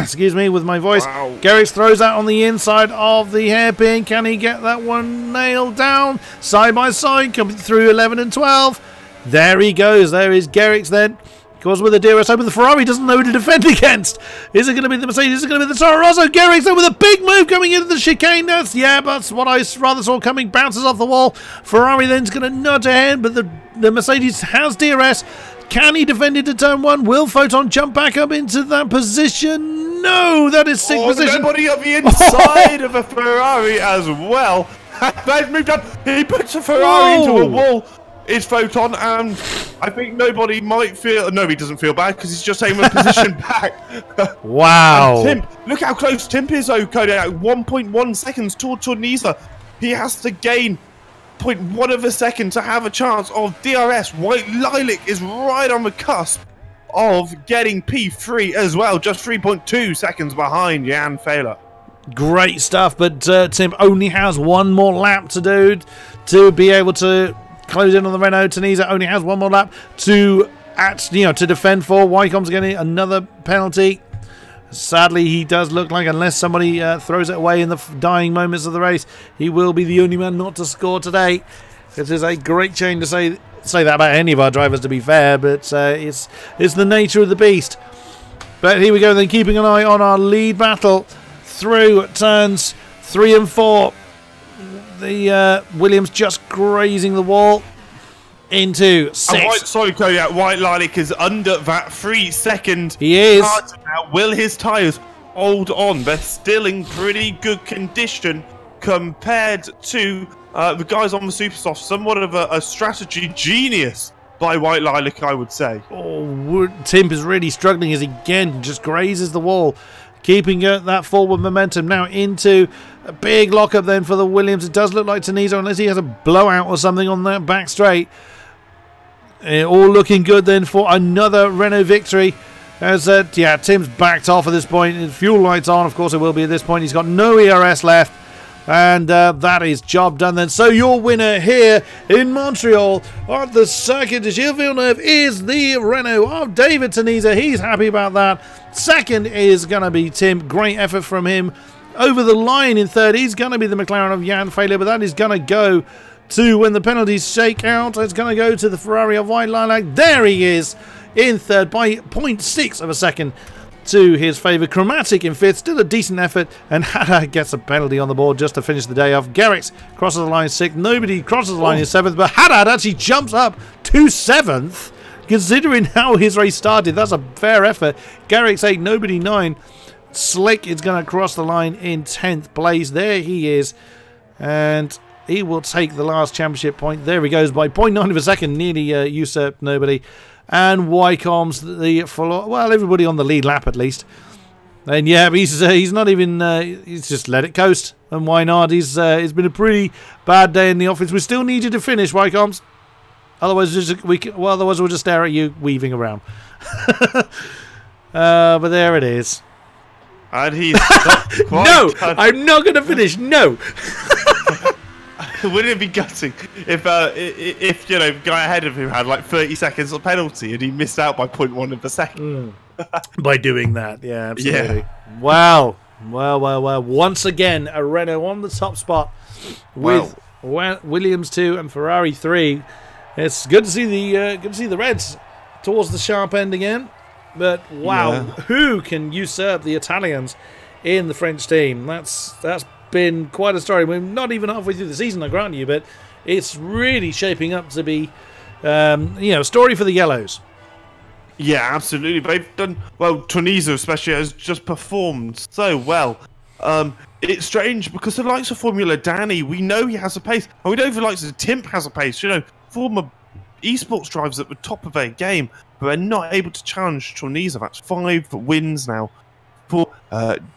[SPEAKER 1] Excuse me with my voice.
[SPEAKER 3] Wow.
[SPEAKER 1] Garrix throws that on the inside of the hairpin. Can he get that one nailed down? Side by side, coming through 11 and 12. There he goes. There is Garrix then. Goes with the DRS open. The Ferrari doesn't know who to defend against. Is it going to be the Mercedes? Is it going to be the Toro Rosso? Garrix then with a big move coming into the chicane. That's what I rather saw coming. Bounces off the wall. Ferrari then's going to nudge ahead, but the Mercedes has DRS. Can he defend into turn 1? Will Photon jump back up into that position? No, that is 6th position.
[SPEAKER 3] Nobody on the inside of a Ferrari as well. They've moved up. He puts a Ferrari into a wall. It's Photon, and I think nobody might feel... No, he doesn't feel bad because he's just taking a position back.
[SPEAKER 1] Wow.
[SPEAKER 3] And Timp, look how close Timp is, though, Kodiak. 1.1 seconds toward Tornisa. He has to gain 0.1 of a second to have a chance of DRS. White Lilac is right on the cusp of getting P3 as well, just 3.2 seconds behind Jan Fehler.
[SPEAKER 1] Great stuff, but Tim only has 1 more lap to do to be able to close in on the Renault. Tenisa only has 1 more lap to to defend for. Wycombe's getting another penalty. Sadly, he does look like, unless somebody throws it away in the dying moments of the race, he will be the only man not to score today. It is a great shame to say that about any of our drivers, to be fair, but it's the nature of the beast. But here we go then, keeping an eye on our lead battle through turns 3 and 4. The Williams just grazing the wall into 6.
[SPEAKER 3] Sorry, Kodiak. White Lilac is under that 3-second.
[SPEAKER 1] He is.
[SPEAKER 3] Now, will his tyres hold on? They're still in pretty good condition compared to the guys on the Super Soft. Somewhat of a strategy genius by White Lilac, I would say.
[SPEAKER 1] Oh, Timp is really struggling as he again just grazes the wall, keeping that forward momentum. Now into a big lockup then for the Williams. It does look like Tenisa, unless he has a blowout or something on that back straight. All looking good then for another Renault victory. As Tim's backed off at this point. His fuel lights on, of course it will be at this point. He's got no ERS left. And that is job done then. So your winner here in Montreal on the Circuit de Gilles Villeneuve is the Renault of David Tenisa. He's happy about that. Second is going to be Tim. Great effort from him. Over the line in third, he's going to be the McLaren of Jan Fehler, but that is going to go to, when the penalties shake out, it's going to go to the Ferrari of White Lilac. There he is in third by 0.6 of a second to his favour. Chromatic in fifth, still a decent effort, and Haddad gets a penalty on the board just to finish the day off. Garrix crosses the line 6th, nobody crosses the line in 7th, but Haddad actually jumps up to 7th, considering how his race started. That's a fair effort. Garrix 8, nobody 9. Slick is going to cross the line in 10th place. There he is, and he will take the last championship point. There he goes by 0.9 of a second, nearly usurped nobody. And Wycombe's the well, everybody on the lead lap at least. And yeah, he's not even he's just let it coast. And why not? It's been a pretty bad day in the office. We still need you to finish, Wycombe's. Otherwise, otherwise we'll just stare at you weaving around. But there it is.
[SPEAKER 3] And he's not quite
[SPEAKER 1] No,
[SPEAKER 3] done.
[SPEAKER 1] I'm not going to finish. No.
[SPEAKER 3] Wouldn't it be gutting if you know, the guy ahead of him had like 30 seconds of penalty and he missed out by 0.1 of a second?
[SPEAKER 1] By doing that, yeah, absolutely.
[SPEAKER 3] Yeah.
[SPEAKER 1] Wow. Well. Once again, a Renault on the top spot with Williams 2 and Ferrari 3. It's good to see the Reds towards the sharp end again. But wow, who can usurp the Italians in the French team? That's been quite a story. We're not even halfway through the season, I grant you, but it's really shaping up to be, a story for the Yellows.
[SPEAKER 3] Yeah, absolutely. They've done well. Tunisia especially has just performed so well. It's strange because the likes of Formula Danny, we know he has a pace, and we know the likes of Timp has a pace. You know, former esports drivers at the top of their game, but they're not able to challenge Tunisia. That's 5 wins now for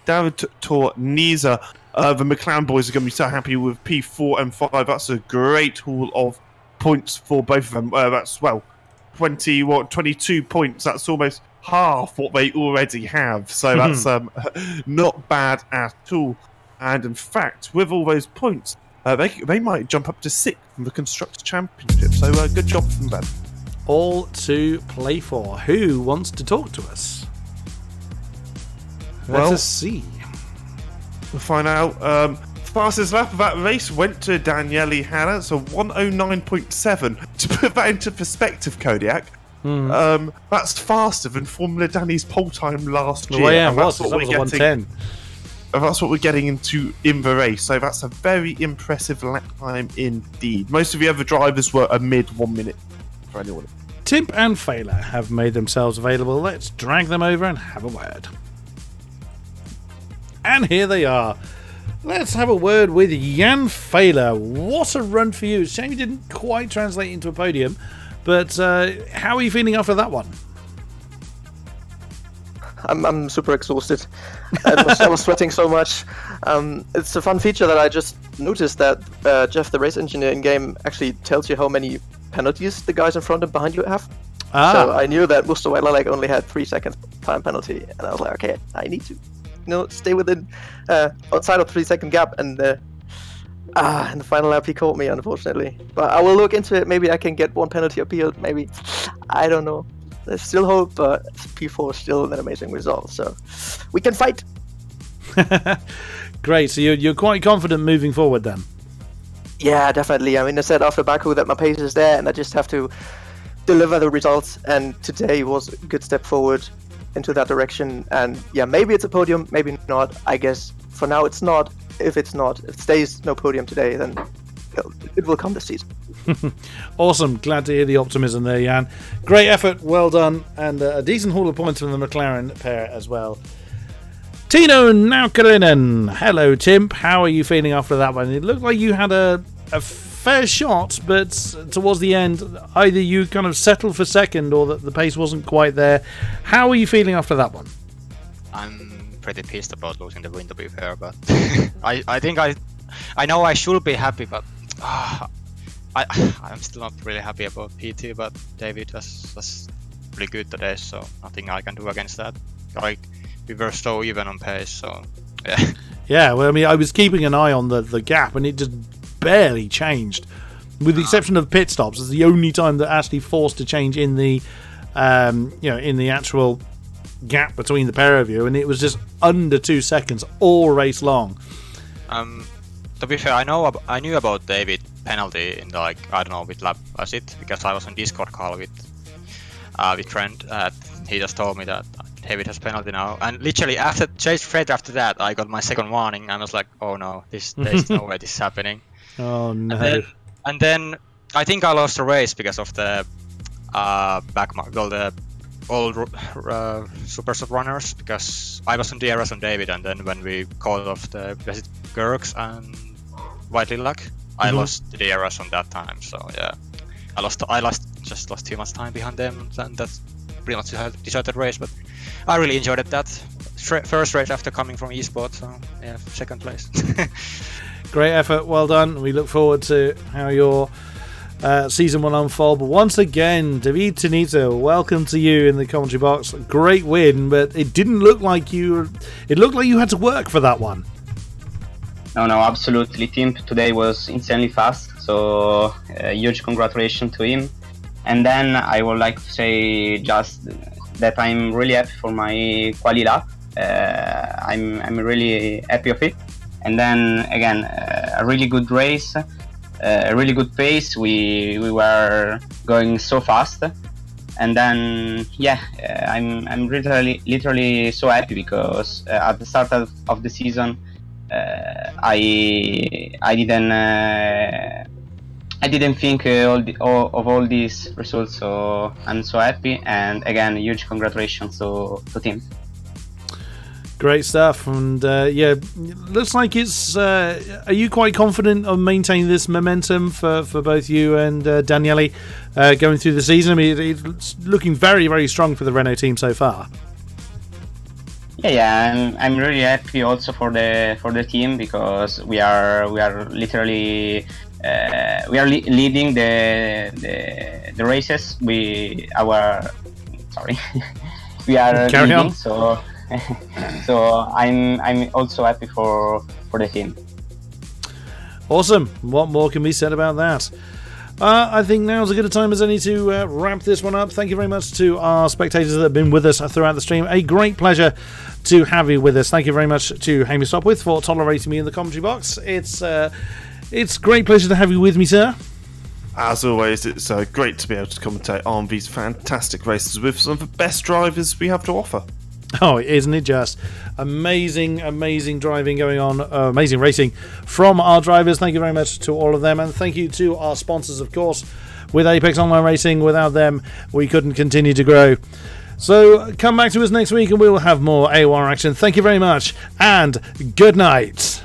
[SPEAKER 3] David Tunisia. The McLaren boys are going to be so happy with P4 and 5. That's a great haul of points for both of them. That's 22 points. That's almost half what they already have. So that's not bad at all. And in fact, with all those points, they might jump up to 6th in the Constructors' Championship. So good job from them.
[SPEAKER 1] All to play for. Who wants to talk to us? Let us see.
[SPEAKER 3] We'll find out. Fastest lap of that race went to Daniele Hanna, so 109.7. To put that into perspective, Kodiak, that's faster than Formula Danny's pole time last year.
[SPEAKER 1] Well, yeah,
[SPEAKER 3] and
[SPEAKER 1] that was a 110.
[SPEAKER 3] And that's what we're getting into in the race. So that's a very impressive lap time indeed. Most of the other drivers were a mid 1 minute for anyone.
[SPEAKER 1] Timp and Failer have made themselves available. Let's drag them over and have a word. And here they are. Let's have a word with Jan Failer. What a run for you. Shame you didn't quite translate into a podium. But how are you feeling after that one?
[SPEAKER 4] I'm super exhausted. I was sweating so much. It's a fun feature that I just noticed that Jeff, the race engineer in game, actually tells you how many penalties the guys in front and behind you have. So I knew that Mustafa only had 3 seconds time penalty, and I was like, okay, I need to, stay within outside of 3 second gap. And in the final lap he caught me, unfortunately. But I will look into it. Maybe I can get 1 penalty appealed. Maybe, I don't know. There's still hope, but P4 is still an amazing result. So we can fight.
[SPEAKER 1] Great. So you're quite confident moving forward then?
[SPEAKER 4] Yeah, definitely. I mean, I said after Baku that my pace is there, and I just have to deliver the results. And today was a good step forward into that direction. And yeah, maybe it's a podium, maybe not. I guess for now it's not. If it stays no podium today, then it will come this season.
[SPEAKER 1] Awesome. Glad to hear the optimism there, Jan. Great effort. Well done. And a decent haul of points from the McLaren pair as well. Tino Naukarinen. Hello, Timp. How are you feeling after that one? It looked like you had a fair shot, but towards the end, either you kind of settled for second or that the pace wasn't quite there. How are you feeling after that one?
[SPEAKER 5] I'm pretty pissed about losing the win, to be fair, but I think I know I should be happy, but I'm still not really happy about P2, but David was pretty good today, so nothing I can do against that. Like, we were so even on pace, so yeah.
[SPEAKER 1] Yeah, well, I mean, I was keeping an eye on the gap, and it just barely changed. With the exception of pit stops, it's the only time that actually forced a change in the, in the actual gap between the pair of you, and it was just under 2 seconds all race long.
[SPEAKER 5] To be fair, I knew about David penalty in I don't know which lap was it, because I was on Discord call with Trent. He just told me that David has penalty now, and literally straight after that, I got my second warning. I was like, oh no, there's no way this is happening.
[SPEAKER 1] Oh no!
[SPEAKER 5] And then I think I lost the race because of the the old super sub runners, because I was on DRS on David, and then when we called off the Gerks and White Lilac, I lost the DRS on that time. So yeah, I lost too much time behind them, and that's pretty much decided the race. But I really enjoyed it. That first race after coming from esports, so yeah, second place.
[SPEAKER 1] Great effort, well done. We look forward to how your Season 1 unfold. But once again, David Tenito, welcome to you in the commentary box. Great win, but it didn't look like you. It looked like you had to work for that one.
[SPEAKER 6] No, absolutely. Team today was insanely fast, so huge congratulations to him. And then I would like to say just that I'm really happy for my quali lap. I'm really happy of it. And then again, a really good race, a really good pace. We were going so fast, and then yeah, I'm literally so happy because at the start of the season, I didn't think of all these results, so I'm so happy. And again, huge congratulations to team.
[SPEAKER 1] Great stuff, and yeah, looks like it's. Are you quite confident of maintaining this momentum for both you and Daniele going through the season? I mean, it's looking very, very strong for the Renault team so far.
[SPEAKER 6] Yeah, I'm really happy also for the team because we are literally leading the races. We are
[SPEAKER 1] Carry
[SPEAKER 6] leading,
[SPEAKER 1] on.
[SPEAKER 6] so I'm also happy for the team.
[SPEAKER 1] Awesome. What more can be said about that? I think now's as good a time as any to wrap this one up. Thank you very much to our spectators that have been with us throughout the stream. A great pleasure to have you with us. Thank you very much to Hamish Sopwith for tolerating me in the commentary box. It's great pleasure to have you with me, sir.
[SPEAKER 3] As always, it's great to be able to commentate on these fantastic races with some of the best drivers we have to offer.
[SPEAKER 1] Oh, isn't it just amazing driving going on, amazing racing from our drivers. Thank you very much to all of them, and thank you to our sponsors, of course, with Apex Online Racing. Without them, we couldn't continue to grow. So come back to us next week and we will have more AOR action. Thank you very much, and good night.